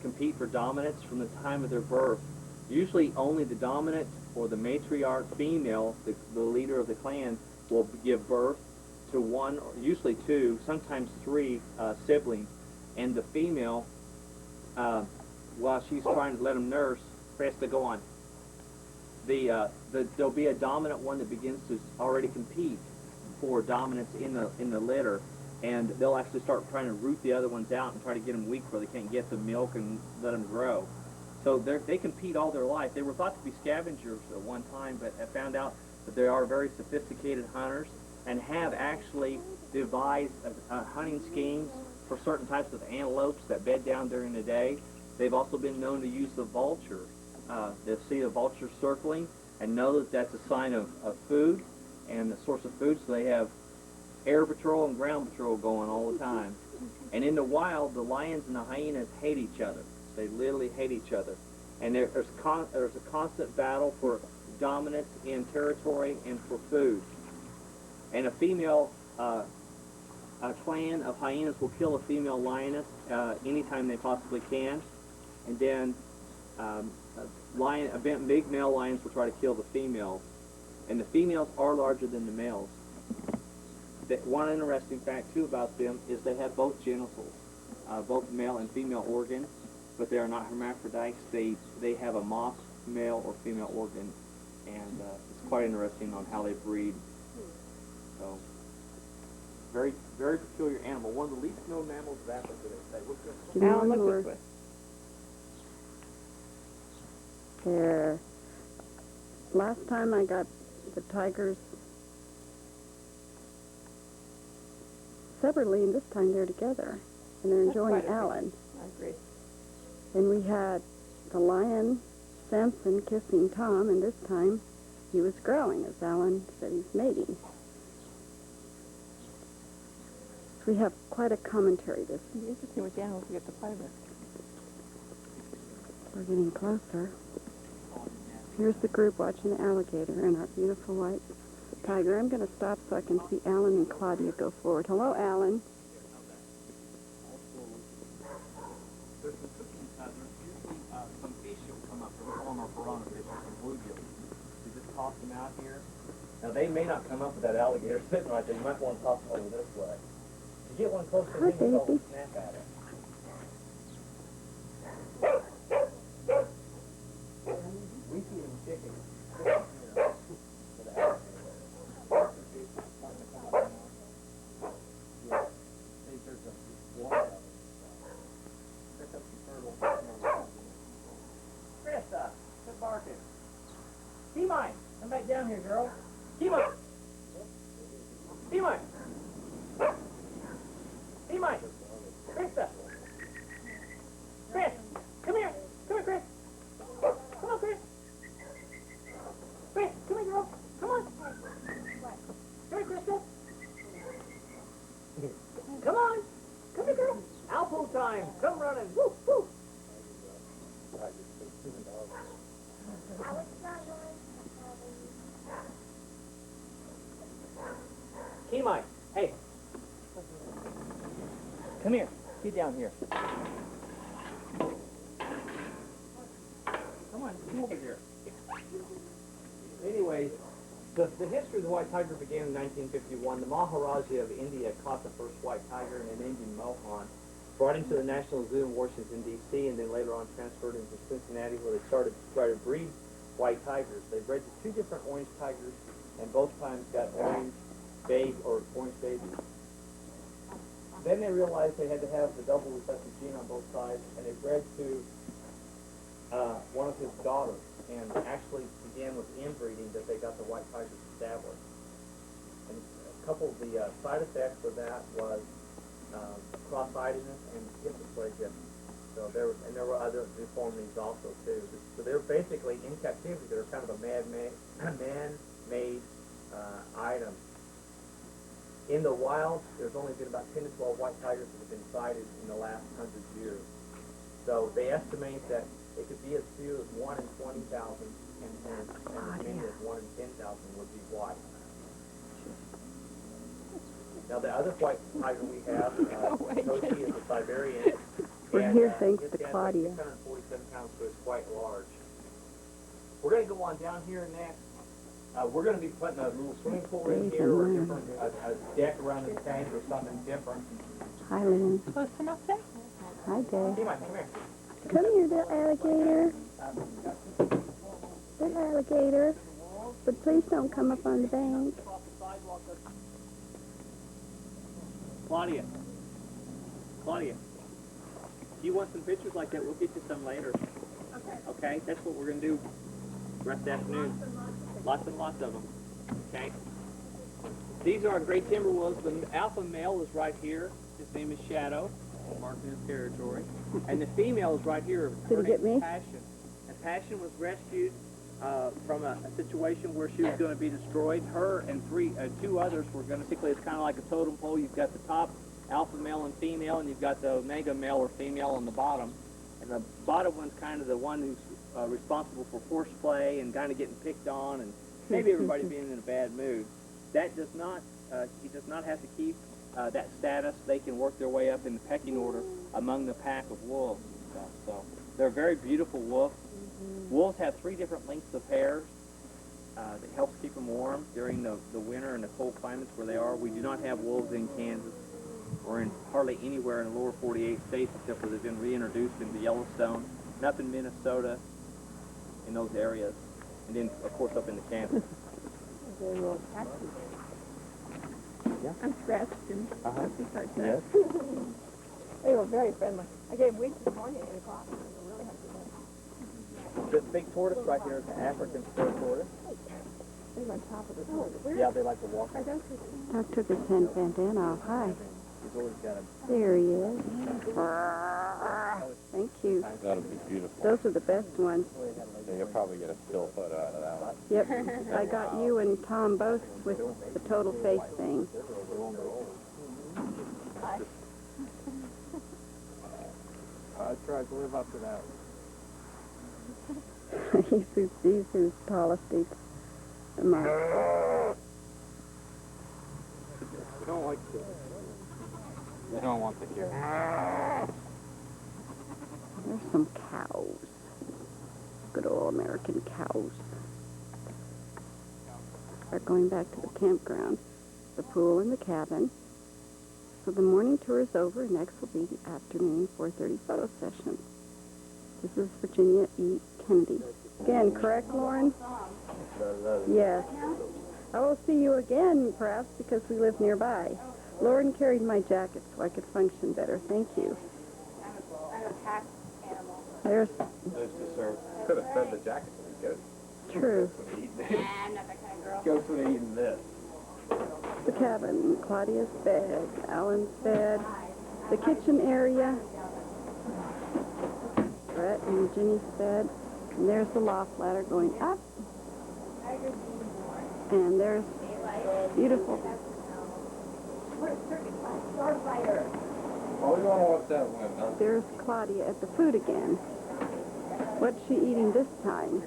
compete for dominance from the time of their birth. Usually only the dominant or the matriarch female, the leader of the clan, will give birth to one, or usually two, sometimes three siblings, and the female, while she's trying to let them nurse, has to go on. There'll be a dominant one that begins to already compete for dominance in the litter, and they'll actually start trying to root the other ones out and try to get them weak where they can't get the milk and let them grow. So they compete all their life. They were thought to be scavengers at one time, but I found out that they are very sophisticated hunters and have actually devised hunting schemes for certain types of antelopes that bed down during the day. They've also been known to use the vulture. They'll see a vulture circling and know that that's a sign of food and the source of food, so they have air patrol and ground patrol going all the time. And in the wild, the lions and the hyenas hate each other. They literally hate each other. And there's a constant battle for dominance in territory and for food. And a female a clan of hyenas will kill a female lioness anytime they possibly can. And then big male lions will try to kill the females. And the females are larger than the males. One interesting fact, too, about them is they have both genitals, both male and female organs, but they are not hermaphrodites. They have a mock male or female organ, and it's quite interesting on how they breed. So, very, very peculiar animal. One of the least known mammals of Africa, they say. What's this? Alan, look this way. There. Last time I got the tigers separately, and this time they're together, and they're enjoying quite a Alan. I agree. And we had the lion, Samson, kissing Tom, and this time he was growling as Alan said he's mating. So we have quite a commentary this. It'd be interesting what the animals get to play with. We're getting closer. Here's the group watching the alligator and our beautiful white tiger. I'm going to stop so I can see Alan and Claudia go forward. Hello, Alan. There's usually some fish that will come up from former piranha fish or some bluegills. You just toss them out here. Now they may not come up with that alligator sitting right there. You might want to toss them over this way. If you get one close to Hi, him, you'll baby. snap at it. We see them chickens. Krista, quit barking. T-Mine, come back down here, girl. T-Mine. T-Mine. T-Mine. Krista. Chris, come here. Come here, Chris. Come on, Chris. Chris, come here, girl. Come on. Come here, Krista. Come on. Come here, girl. Alpo time. Come running. Woo, woo. T-Mine, hey. Come here. Get down here. Come on, come over here. Anyways, the history of the white tiger began in 1951. The Maharaja of India caught the first white tiger and named him Mohan, brought him to the National Zoo in Washington, D.C., and then later on transferred him to Cincinnati, where they started to try to breed white tigers. They bred two different orange tigers, and both times got orange babe or orange babies. Then they realized they had to have the double recessive gene on both sides, and they bred to one of his daughters, and actually began with inbreeding that they got the white tigers established. And a couple of the side effects of that was cross-eyedness and hip dysplasia. So there were other deformities also too. So they're basically in captivity. They're kind of a man-made item. In the wild, there's only been about 10 to 12 white tigers that have been sighted in the last 100 years. So they estimate that it could be as few as 1 in 20,000 and as many as 1 in 10,000 would be white. Now the other white tiger we have, Toshi, is a Siberian. We're and, here thanks it to stands Claudia. Like 647 pounds, so it's quite large. We're going to go on down here next. We're going to be putting a little swimming pool in here, or a deck around the tank, or something different. Hi, Lynn. Close enough there? Hi, Dave. Come here. Come here, little alligator. Little alligator. But please don't come up on the bank. Claudia, if you want some pictures like that, we'll get you some later. Okay, that's what we're going to do rest of the afternoon. Lots and lots of them. Okay. These are our great timber wolves. The alpha male is right here. His name is Shadow, marking his territory. And the female is right here. Did he get me? Passion. And Passion was rescued from a situation where she was going to be destroyed. Her and two others were going to, basically, it's kind of like a totem pole. You've got the top alpha male and female, and you've got the omega male or female on the bottom. And the bottom one's kind of the one who's responsible for horseplay and kind of getting picked on, and maybe everybody being in a bad mood. That does not, he does not have to keep that status. They can work their way up in the pecking order among the pack of wolves and stuff. So they're a very beautiful wolf. Wolves have 3 different lengths of hairs that helps keep them warm during the winter and the cold climates where they are. We do not have wolves in Kansas or in hardly anywhere in the lower 48 states except where they've been reintroduced into Yellowstone, and up in Minnesota, in those areas, and then, of course, up into Kansas. Very well catchy. Yeah. I'm scratched and Yes. They were very friendly. I gave wheat this morning at 8 o'clock. They were really happy. This big tortoise right here is an African spur tortoise. They were on top of the tortoise. Yeah, they like to walk. Doc took his bandana off. Hi. He's always got a... There he is. Thank you. That'll be beautiful. Those are the best ones. Yeah, you'll probably get a still photo out of that one. Yep. I got you and Tom both with the total face thing. I tried to live up to that. he's his tallest. He's the mark. We don't like to... You don't want to hear it. There's some cows. Good old American cows. We're going back to the campground, the pool and the cabin. So the morning tour is over. Next will be the afternoon 4:30 photo session. This is Virginia E. Kennedy. Again, correct, Lauren? Yes. I will see you again, perhaps, because we live nearby. Lauren carried my jacket so I could function better. Thank you. I'm a pack animal. There's Those deserve. Could have fed the jacket to the goat. true. I'm not that kind of girl. Goats would have eaten this. The cabin, Claudia's bed, Alan's bed, the kitchen area, Brett and Jenny's bed, and there's the loft ladder going up, and there's beautiful. Oh, you want to watch that one, huh? There's Claudia at the food again. What's she eating this time?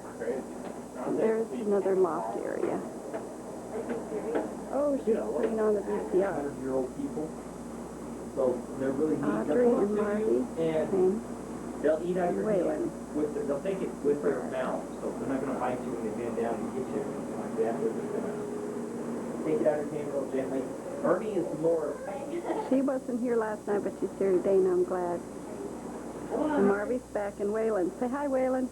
And there's another loft area. Oh, she's putting on the VCR. 100-year-old people. So they're really neat. Audrey and Marty and They'll eat out of your Waylon. hand. They'll take it with their mouth. So they're not going to bite you when they bend down and get you or anything like that. They're just going to take it out of your hand real gently. Ernie is more... She wasn't here last night, but she's here today, and I'm glad. And Marvy's back, and Waylon. Say hi, Waylon.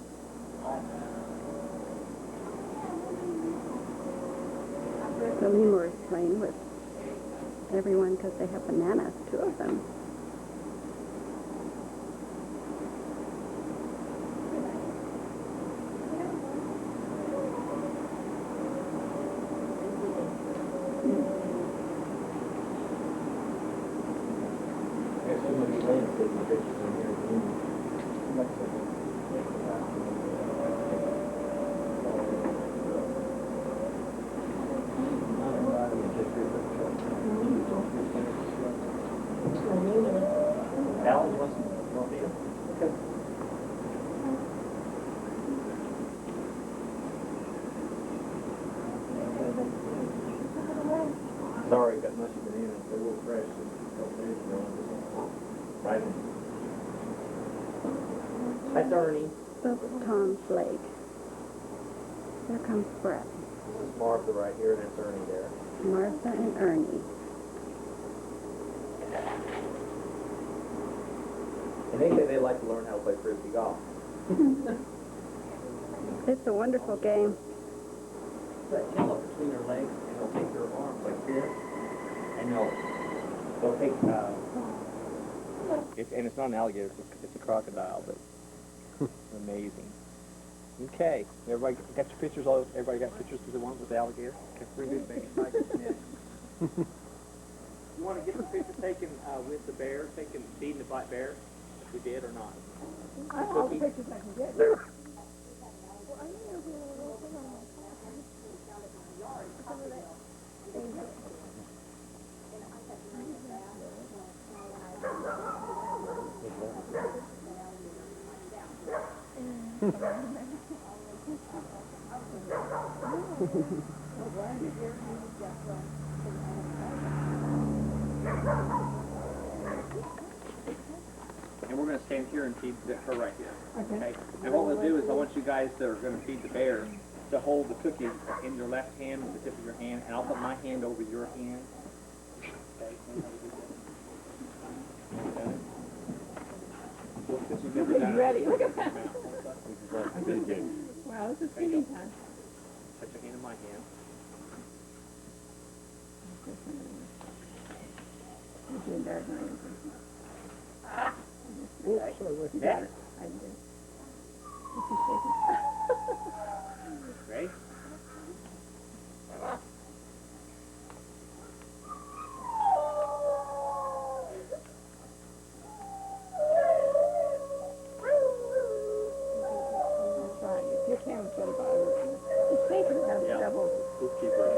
So Lemur is playing with everyone because they have bananas, 2 of them. There's so many landscaping pictures in here. That's Ernie. That's Tom's leg. There comes Brett. This is Martha right here, and that's Ernie there. Martha and Ernie. And they say they like to learn how to play frisbee golf. It's a wonderful game. Put a tail up between their legs, and they'll take their arms like here, and they'll take, and it's not an alligator, it's a crocodile, but amazing. Okay, everybody got your pictures, everybody got pictures of the one with the alligator? Okay, pretty good, baby. You want to get the picture taken with the bear, feeding the black bear, if we did or not? All the pictures I can get. And we're going to stand here and feed her right here. Okay. And what we'll do is I want you guys that are going to feed the bear to hold the cookie in your left hand with the tip of your hand, and I'll put my hand over your hand. Okay. He's ready. Look at that. Wow, this is feeding time. Put your hand in my hand. You got it. I did. This is shaking. Ready? That's right. If your camera's got about it, it's safer to have Yeah. double. Let's keep her in.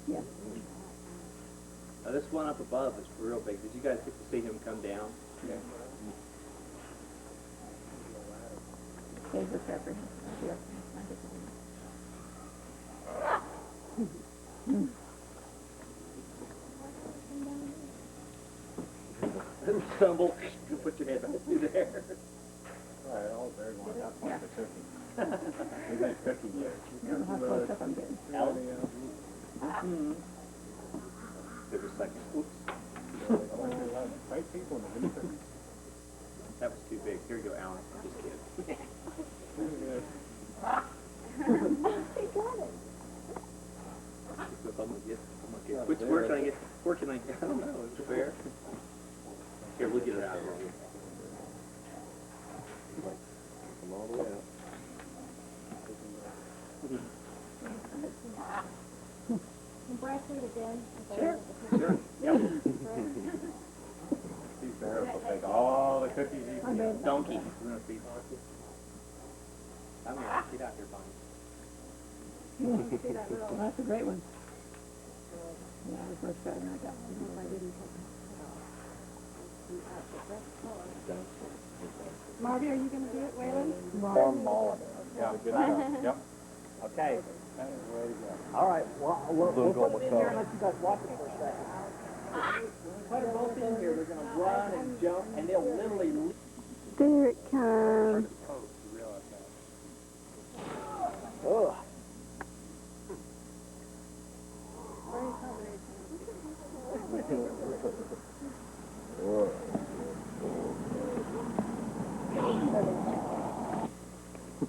Yeah. Now this one up above is real big. Did you guys get to see him come down? Okay. Here's the pepper. Here. Stumble. You put your head right through there. Right, all very one. That's one for cooking. We got cooking here. I don't know how close up I'm getting. Give it a second. Oops. Right people in the winter. That was too big. Here you go, Alan. I'm just kidding. Where can I get? I don't know. Is it fair? Here, we'll get it out. Come all the way out. Sure. Sure. Yep. These bears will take all the cookies you can get. Donkey. We're gonna feed donkey. Come here. Get out here, Bonnie. Well, that's a great one. Yeah, it was much better than I got one. I didn't. Marty, are you going to do it, Waylon? Farm ball. Yeah, good job. Yep. Okay. That is the way to go. All right, well, we'll put them in here and let you guys watch it for a second. Put them both in here, they're going to run and jump, and they'll literally leap. There it comes. Ugh.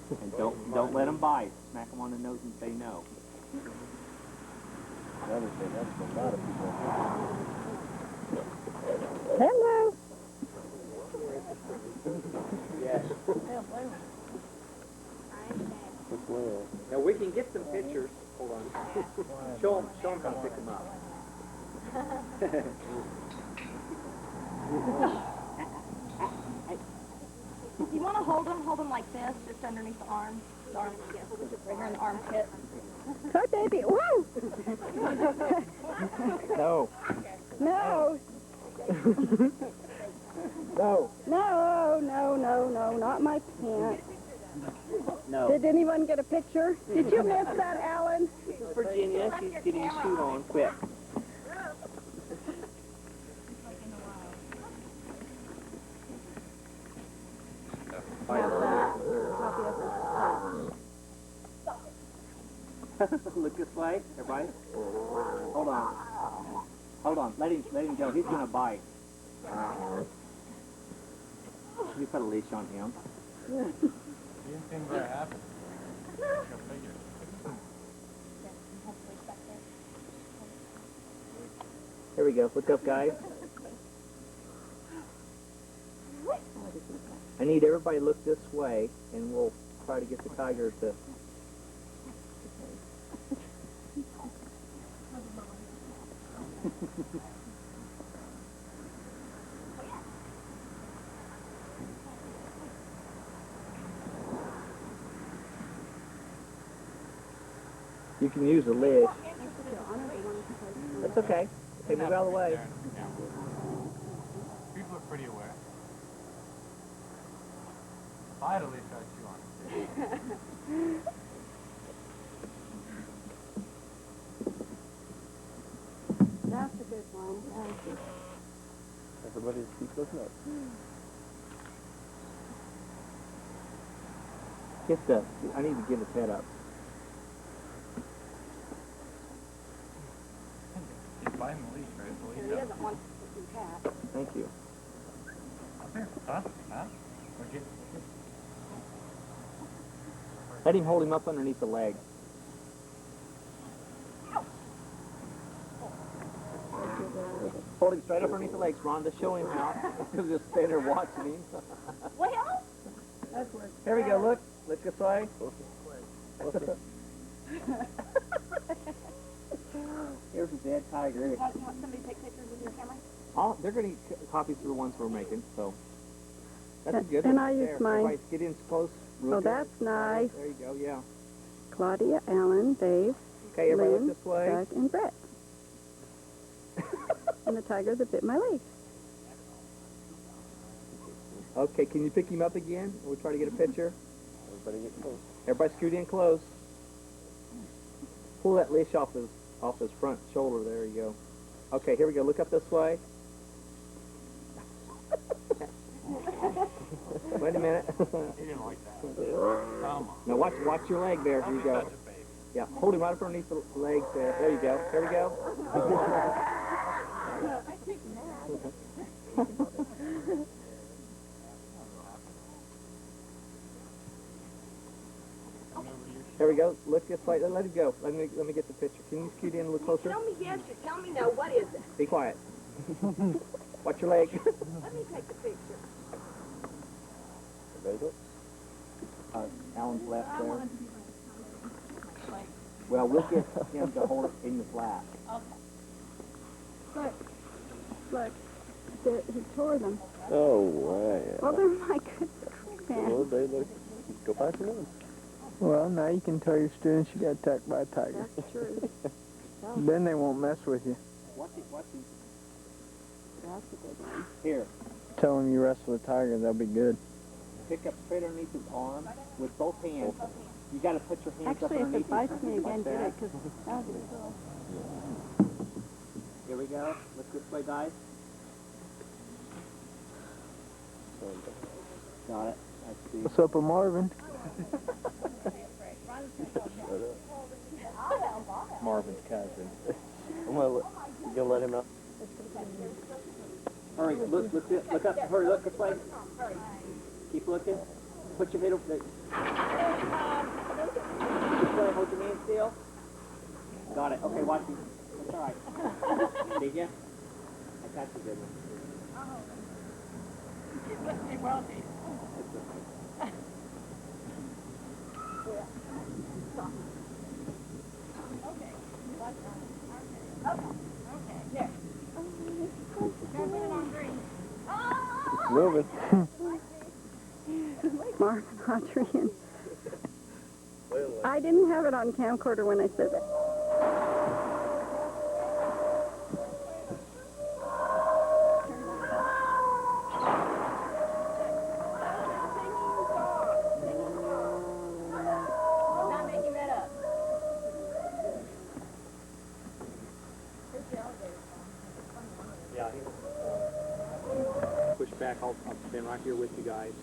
And don't let them bite. Smack them on the nose and say no. Another thing, that's a lot of people. Hello. Yes. Now we can get some pictures. Hold on. Show them how to pick them up. You want to hold them like this, just underneath the arm. The arm, yeah, right here in the armpit. Hi, baby. Woo! No. No. No. No, not my pants. No. Did anyone get a picture? Did you miss that, Alan? Virginia, she's getting a shoe on quick. Look this way, everybody. Hold on. Hold on. Let him go. He's gonna bite. You put a leash on him. He didn't seem very happy. Go figure. Here we go. Look up, guys. I need everybody to look this way, and we'll try to get the tiger to... You can use a leash. That's okay. Okay, move out of the way. People are pretty aware. If I had a leash, I'd chew on it. That's a good one. Everybody keep looking up. Get the... I need to get his head up. Just buy him a leash, right? The leash He up. doesn't want to be cat. Thank you. Up here. Huh? Huh? Or get... Let him hold him up underneath the leg. Hold him straight up underneath the legs, Rhonda. Show him how. He'll just stand there watching him. Well, that's where Here we go. Look. Look this way. Here's a dead tiger. you want somebody to take pictures with your camera? They're going to eat copies of the ones we're making, so that's a good And one. I use There. mine. Everybody get in close. Oh, Look at that's it. nice. There you go, yeah. Claudia, Alan, Dave, Okay, everybody Lynn, look this way. Doug, and Brett. And the tiger that bit my leg. Okay, can you pick him up again? We'll try to get a picture. Everybody get close. Everybody scoot in close. Pull that leash off his front shoulder. There you go. Okay, here we go. Look up this way. Wait a minute. He didn't like that. Come on. Now watch your leg there. Here you go. Such a baby. Yeah, hold him right up underneath the legs there. There you go. There we go. There we go. Look this way. Let it go. Let me get the picture. Can you scoot in a little closer? Tell me yes or tell me no. What is it? Be quiet. Watch your leg. Let me take the picture. There you go. Alan's left there. Well, we'll get him to hold it in his lap. Look, he tore them. Oh, wow. Well, they're my good Well, friend. they look. Go find some others. Well, now you can tell your students you got attacked by a tiger. That's true. Then they won't mess with you. Watch it. That's a good one. Here. Tell them you wrestle a tiger, they'll be good. Pick up straight underneath his arm with both hands. You got to put your hands up Actually, if underneath it bites his me again, like get that. it, because that would be cool. Here we go. Look this way, guys. Got it. I see. What's up with Marvin? Marvin's cousin. You gonna let him know? Hurry, look up, hurry, look this way. Keep looking. Put your middle, this way, hold your hand still. Got it, okay, watch me. That's all right. Did ya? I got you, good one. It's moving. Marvin, Audrey, and... I didn't have it on camcorder when I said that. Not making that up. Yeah. Push back, I'll stand right here with you guys.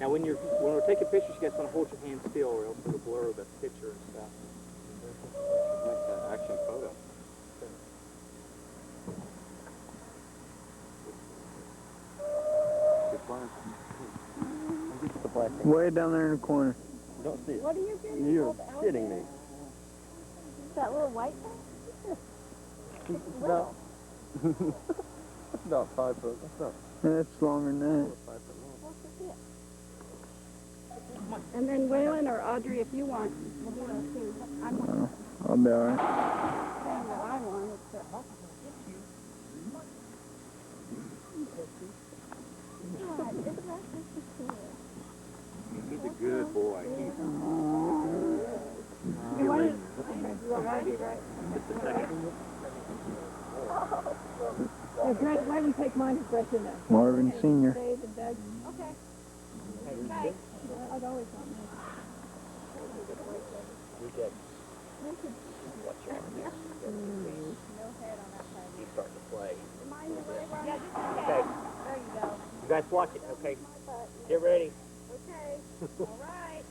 Now, when we're taking pictures, you guys want to hold your hand still, or else it'll blur the picture and stuff. Make an action photo. Way down there in the corner. Don't see it. What are you getting? You're kidding me. That little white thing? No. That's not 5 foot. That's not That's longer than that. 5 foot long. And then Waylon or Audrey, if you want, we'll do those too. I'm I'll be alright. saying that I want it to. He's a good boy. You want it? You want Audrey, right? Just a second. Yeah, Greg, why don't you take mine to fresh in there? Marvin Sr. Dave and Doug. Okay. Okay. I'd always want mine. You start to play. Yeah, Okay. there you go. You guys watch it, okay? Get ready. Okay. All right.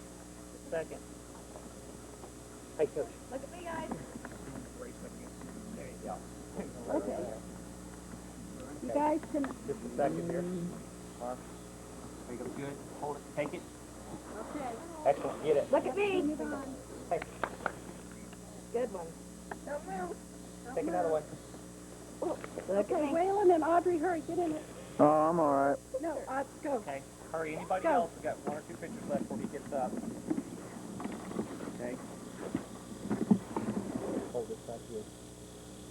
Just a second. Hey, Coach. Look at me, guys. Raise my hand. There you go. Okay. You guys can. Just a second here. Mark. There you go. Good. Hold it. Take it. Okay. Excellent. Get it. Look at me. Hey, Good one. Don't move. take it out of the way. Okay, Waylon and Audrey, hurry, get in it. Oh, I'm alright. No, go. Okay. Hurry. Anybody Go. else? We got 1 or 2 pictures left before he gets up. Okay. Hold this back here.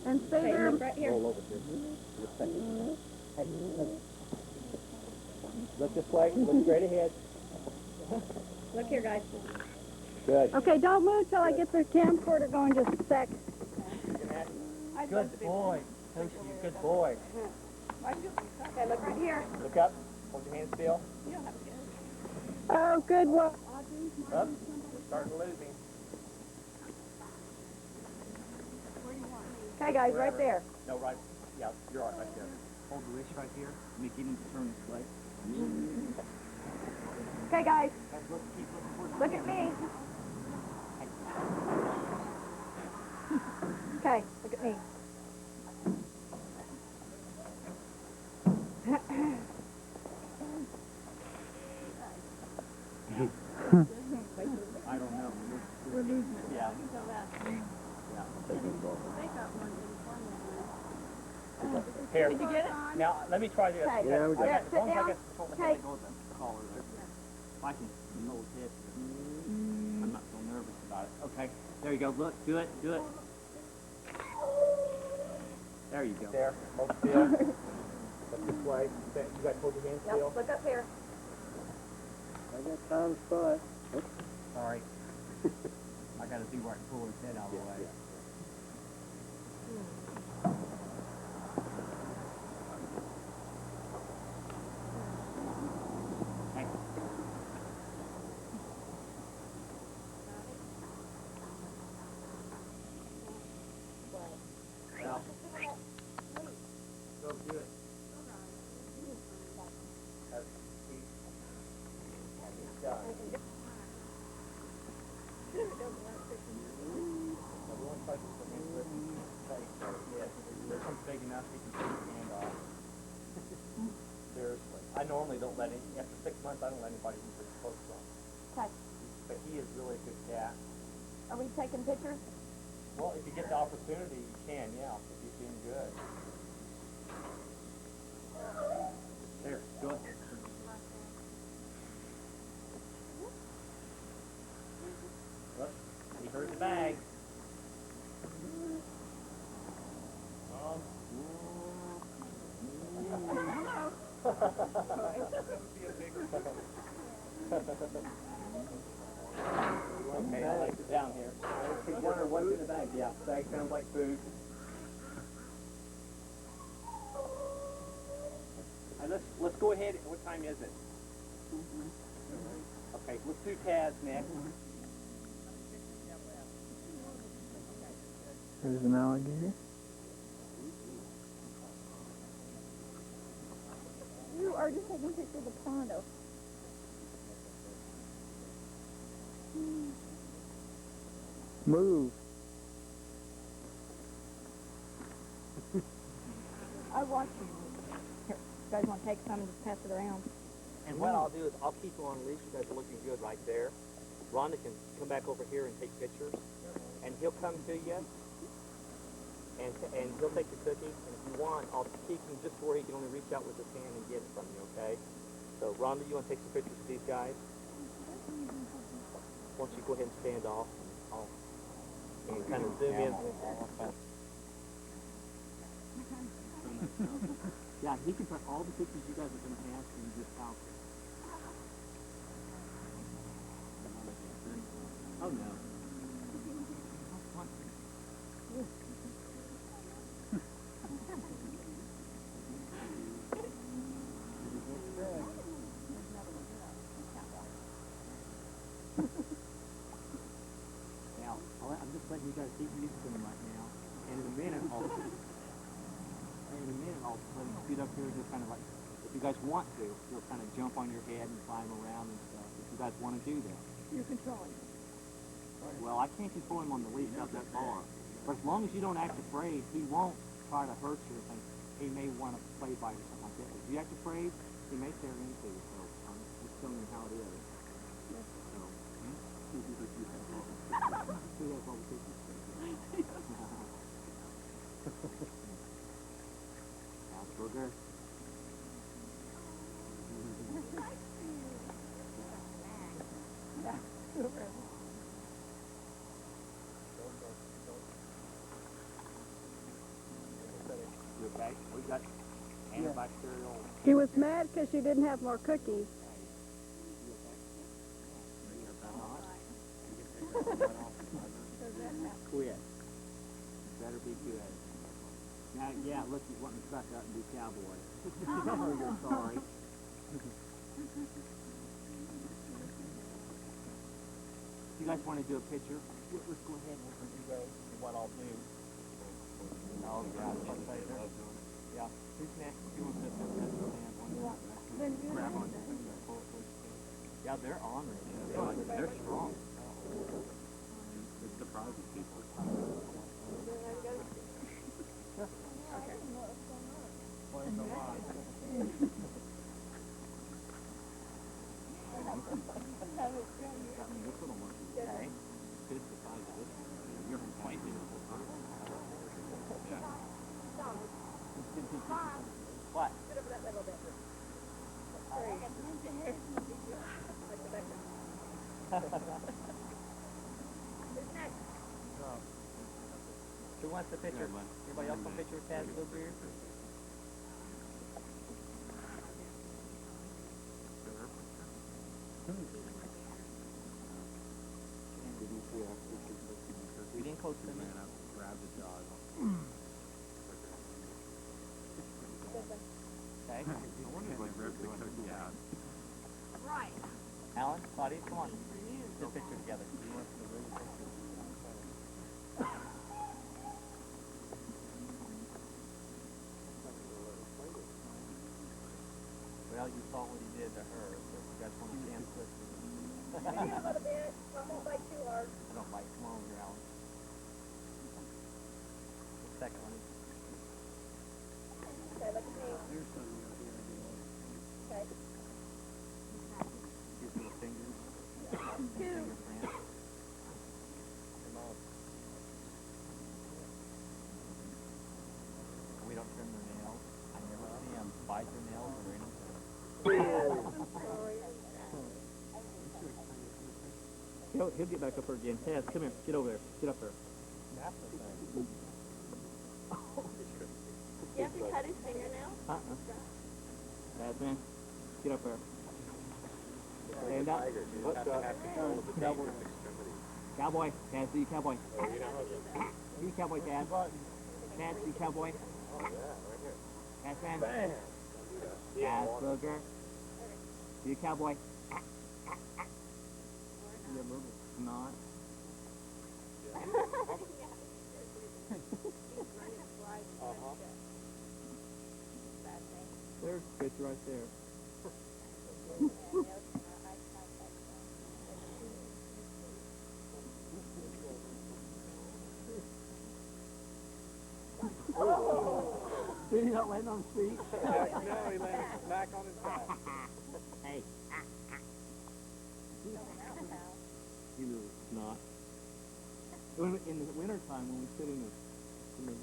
And stay there. Right here. Roll over here. Just a second. Hey, look this way. Look straight ahead. Look here, guys. Good. Okay, don't move till I get the camcorder going just a sec. Good boy. Toshi, good boy. Okay, look right here. Look up. Hold your hand still. Oh, good one. Up. We're starting to lose him. Okay, guys, right there. No, right. Yeah, you're all right right there. Hold the wrist right here. Make him turn this way. Okay, guys. Look, keep looking towards Look at me. Okay, look at me. I don't know. We're losing it. Yeah. Here. Did you get it? Now, let me try this. Okay. Yeah, we got As long as I Sit get control of the down. head, goes the collar there. If I can hold his head, I'm not so nervous about it. Okay, there you go. Look, do it, do it. There you go. There, hold still. Look this way. You guys hold your hand Yep, still. look up here. I got time to spot. Sorry. I gotta do where I can pull his head out of the way. Hey. Well, go do it. That's good job. Everyone touches the hand with yes. This one's big enough you can take your hand off. Seriously. I normally don't let any, after 6 months I don't let anybody use their clothes on. Okay. But he is really a good cat. Are we taking pictures? Well, if you get the opportunity, you can, yeah, if he's doing good. There, good. Look, he heard the bag. Okay, I like it down here. I wonder what's in the bag. Yeah, the bag sounds like food. Let's go ahead. What time is it? Okay, let's do Taz next. There's an alligator. You are just taking a picture of the pond. Move. I watch you. Here, you guys want to take some and just pass it around? And what I'll do is I'll keep you on a leash. You guys are looking good right there. Rhonda can come back over here and take pictures. And he'll come to you. And he'll take the cookie. And if you want, I'll keep him just where he can only reach out with his hand and get it from you, okay? So, Rhonda, you want to take some pictures of these guys? Why don't you go ahead and stand off? And kind of zoom in. Yeah, he can put all the pictures you guys are going to have and just count them. Oh, no. Now, I'm just letting you guys keep used to them right now. And in a minute, I'll let him speed up here and just kind of like, if you guys want to, he'll kind of jump on your head and climb around and stuff, if you guys want to do that. You're controlling. Well, I can't control him on the leash out that far. But as long as you don't act afraid, he won't try to hurt you or anything. He may want to play bite or something like that. If you act afraid, he may tear into you. So I'm just telling you how it is. So, who has all the pictures? Asperger. You okay? We got antibacterial. He was mad because you didn't have more cookies. Quit. Better be good. Now, yeah, look, he's wanting to suck up and be cowboy. Oh, you're sorry. You guys want to do a picture? Let's go ahead and listen to you guys and what I'll do. Oh, yeah, yeah. Who's next? You want to sit there? Grab on. Yeah, they're honored. They're strong. It surprises people. Okay. Good the size of this one. You're fighting the whole time. Yeah. What? Sit over that way a little bit. Who wants the picture? Anybody else want a picture with Taz over here? We didn't close to me. Grab the dog. Okay. I wonder if I grabbed the cookie out. Right. Alan, Claudia, come on. Get a picture together. Well, you saw what he did to her, so if you guys want to stand close to him. A little bit. I won't bite too hard. I don't like, come on over here, Alan. The second one. Okay, look at me. Okay. His little fingers. Fingerprint. We don't trim their nails. I never see them bite their nails or anything. He'll get back up there again. Taz, come here. Get over there. Get up there. You have to cut his fingernails? Taz, man. Get up there. Stand up. Cowboy. Cowboy. Taz, do you cowboy. Do you cowboy, Taz. Taz, do you cowboy. Taz, man. Taz, Booger. Do you cowboy. You a little snot. There's a picture right there. Did he not land on his feet? No, he landed back on his back. Hey. You little snot. In the wintertime, when we sit in the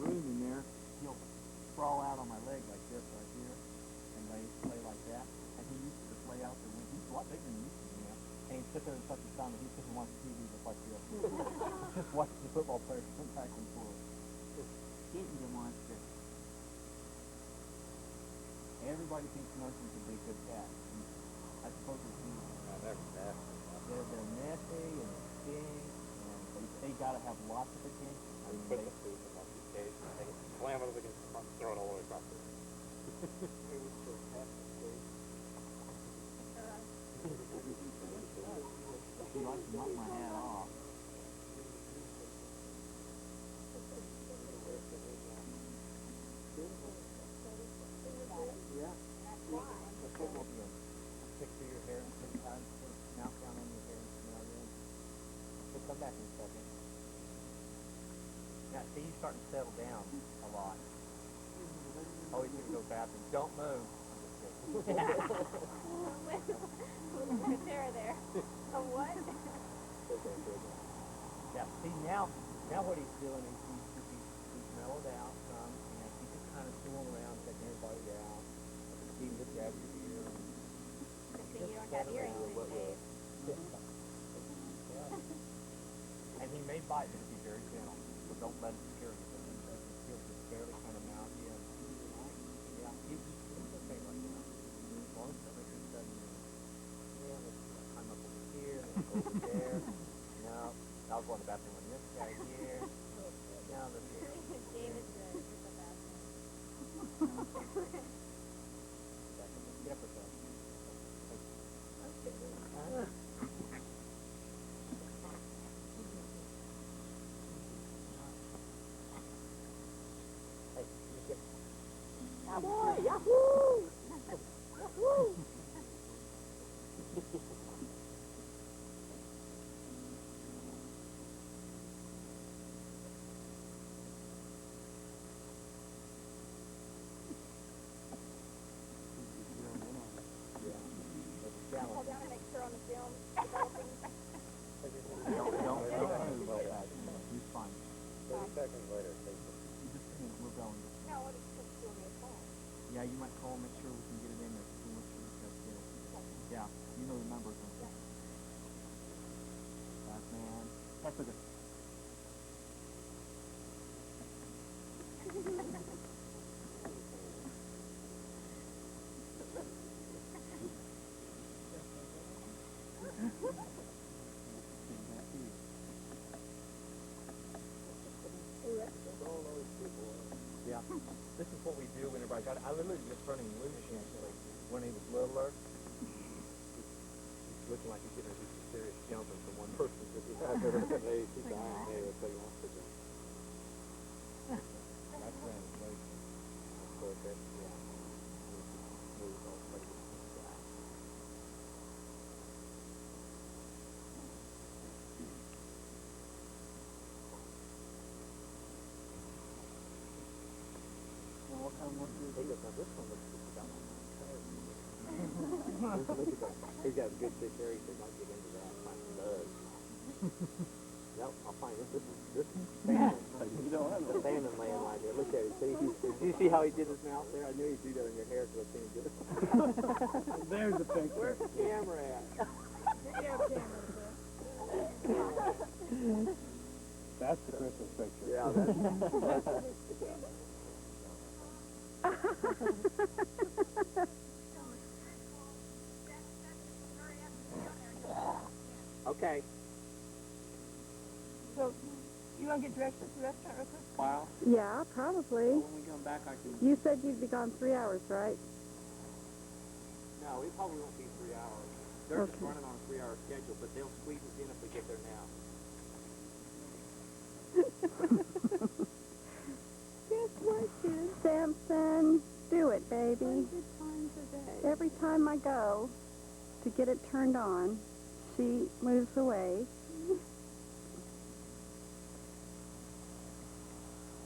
room in there, he'll sprawl out on my leg like this right here and lay like that. And he used to just lay out there. He's a lot bigger than he used to be now. And he'd sit there in such a time that he just watch TV just like this. Just watch the football players come back and forth. Just getting to watch this. Everybody thinks Mercy's a big good cat. I suppose it's me. They're messy and they stink, and they gotta have lots of attention. I mean, Put the food in the cage and take it, slam it against the front and throw it all the way across the room. she likes to knock my hat off. Yeah. Pick through your hair and sometimes put a mouth down on your hair and smell it. We'll come back in a second. Now, see, you're starting to settle down a lot. Always need to go to the bathroom. Don't move. I'm just kidding. there. A what? Yeah, see, now what he's doing is he's mellowed out some, and he's just kind of tooling around, checking everybody out. He looks at your ear. So you don't have earrings these days. And he may bite, but be very gentle. So don't let it scare you. He'll just barely kind of mount you. Yeah, he's okay right now. As long as somebody doesn't, yeah, let's climb up over here, let's go over there. No, I'll go in the bathroom with this guy here. Now let's go. David's good with the bathroom. Get up with that. Boy, yahoo! Yahoo! Hold down and make sure on the film developing. Don't move like that. He's fine. 30 seconds later, take it. Just a minute, we're going. No, what is just doing me a phone? Yeah, you might call, make sure we can get it in there. Make sure we can get it. Yeah, you know the numbers. That man. That's a good. Yeah, this is what we do whenever I literally just turned him loose yesterday when he was littler. He's looking like he's getting a serious jumping from one person to the other. He's dying there, so he wants to jump. That's translation. So that's, yeah. Move all places. What kind of work do you He goes, now this one looks like he's got one on his tail. Look at that. He's got a good thick hair. He said, might get into that. Find some bugs. Nope, I'll find this. This is salmon. You don't have The salmon laying right there. Look at it. See, did you see how he did his mouth there? I knew he'd do that in your hair because I've seen him do it. There's the picture. Where's the camera at? That's the Christmas picture. Yeah, okay. So, you want to get dressed at the restaurant real quick? Wow. Yeah, probably. When we come back, I can. You said you'd be gone 3 hours, right? No, it probably won't be 3 hours. They're just Okay. running on a 3-hour schedule, but they'll squeeze us in if we get there now. Guess what, kid? Samson, do it, baby. Every time I go to get it turned on, she moves away.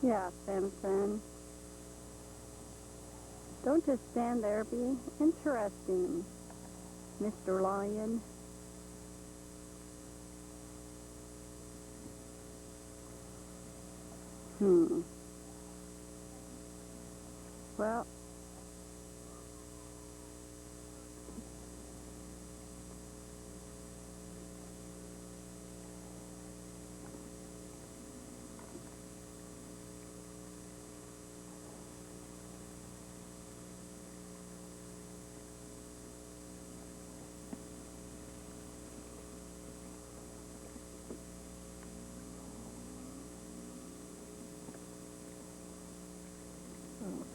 Yeah, Samson. Don't just stand there. Be interesting, Mr. Lion. Well,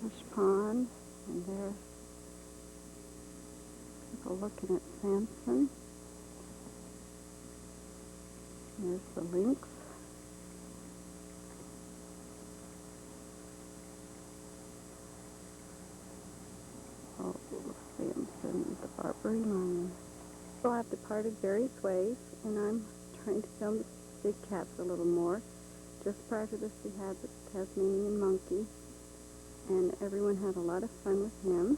fish pond, and there's people looking at Samson. There's the lynx. Oh, Samson, the Barbary lion. People have departed various ways, and I'm trying to film the big cats a little more. Just prior to this, we had the Tasmanian monkey, and everyone had a lot of fun with him.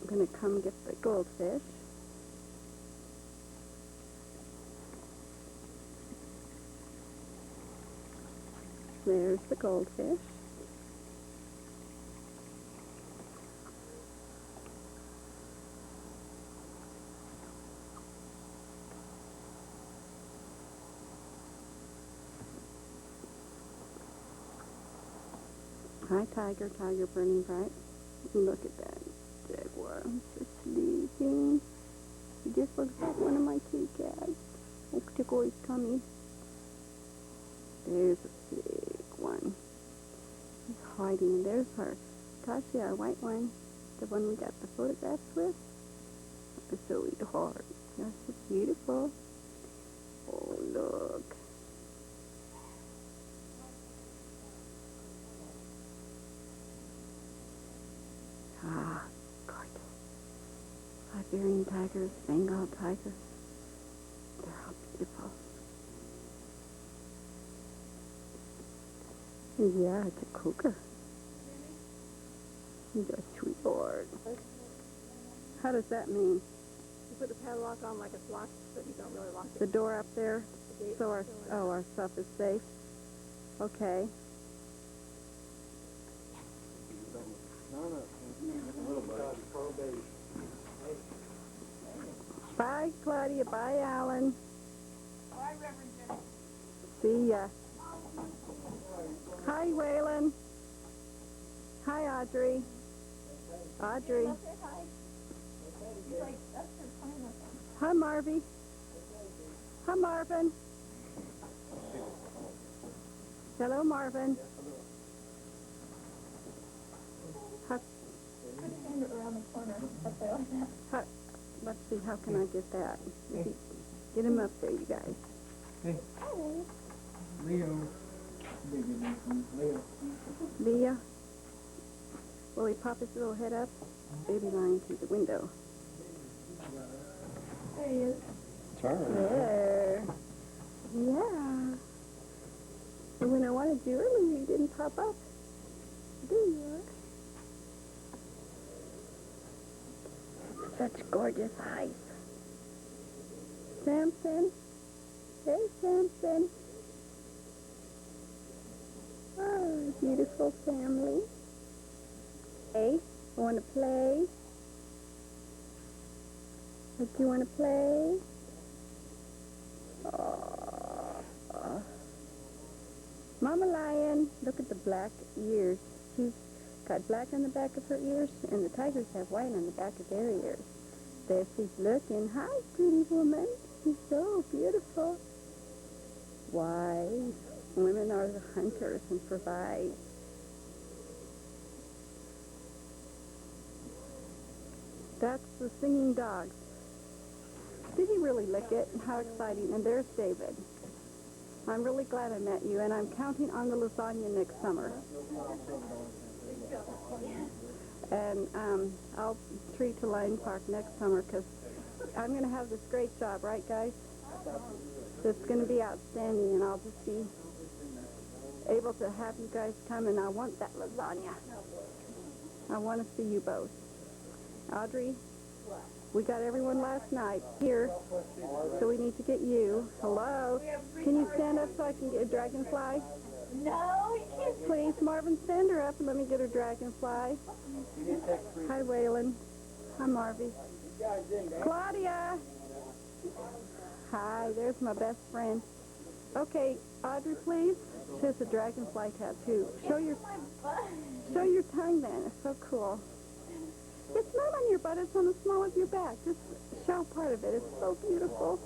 I'm going to come get the goldfish. There's the goldfish. Hi, Tiger. Tiger burning bright. Look at that jaguar. He's just sleeping. He just looks like one of my kitty cats. Oh, tickle his tummy. There's a big one. He's hiding. And there's our Tashi, our white one. The one we got the photographs with. A sweetheart. That's so beautiful. Oh, look. Ah, gorgeous. Siberian tigers, Bengal tigers. They're all beautiful. Yeah, it's a cougar. He's a sweetheart. How does that mean? You put a padlock on like it's locked, but you don't really lock it. The door up there, The gate so is still in. our stuff is safe? Okay. Bye, Claudia. Bye, Alan. Bye, Reverend Jenny. See ya. Hi, Waylon. Hi, Audrey. Audrey. He's like, that's her time with him. Hi, Marvy. Hi, Marvin. Hello, Marvin. How, Put his hand around the corner up there like that. how, let's see, how can I get that? Get him up there, you guys. Leo. Leo. Leah, will he pop his little head up? Baby lion through the window. There he is. There. Yeah. And when I wanted you earlier, you didn't pop up. There you are. Such gorgeous eyes. Samson. Hey, Samson. Oh, beautiful family. Hey, you want to play? Do you want to play? Oh. Mama Lion, look at the black ears. She's got black on the back of her ears, and the tigers have white on the back of their ears. There she's looking. Hi, pretty woman. She's so beautiful. Wise. Women are the hunters and provide. That's the singing dog. Did he really lick it? How exciting. And there's David. I'm really glad I met you, and I'm counting on the lasagna next summer. And I'll treat to Lion Park next summer, because I'm going to have this great job, right, guys? It's going to be outstanding, and I'll just be able to have you guys come, and I want that lasagna. I want to see you both. Audrey, we got everyone last night here, so we need to get you. Hello? Can you stand up so I can get a dragonfly? No, you can't. Please, Marvin, stand her up and let me get her dragonfly. Hi, Waylon. Hi, Marvy. Claudia! Hi, there's my best friend. Okay, Audrey, please. She has a dragonfly tattoo. Show your tongue then. It's so cool. It's not on your butt, it's on the small of your back. Just show part of it. It's so beautiful.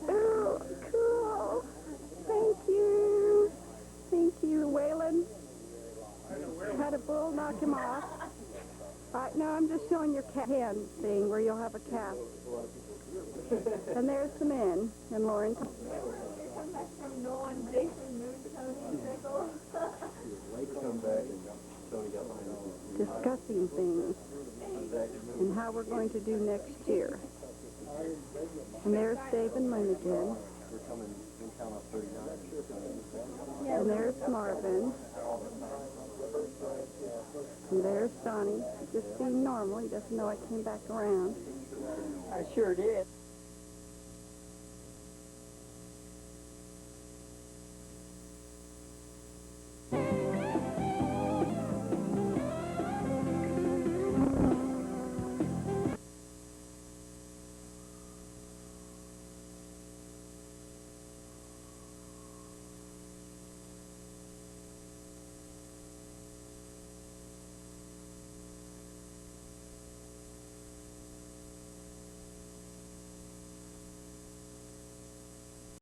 Oh, cool. Thank you. Thank you, Waylon. Had a bull knock him off. No, I'm just showing your hand thing where you'll have a calf. And there's the men and Lauren. Come back from Nolan, Jason, Moon, Tony, Pickle. Discussing things and how we're going to do next year. And there's Dave and Lynn again. And there's Marvin. And there's Donnie, just being normal. He doesn't know I came back around. I sure did.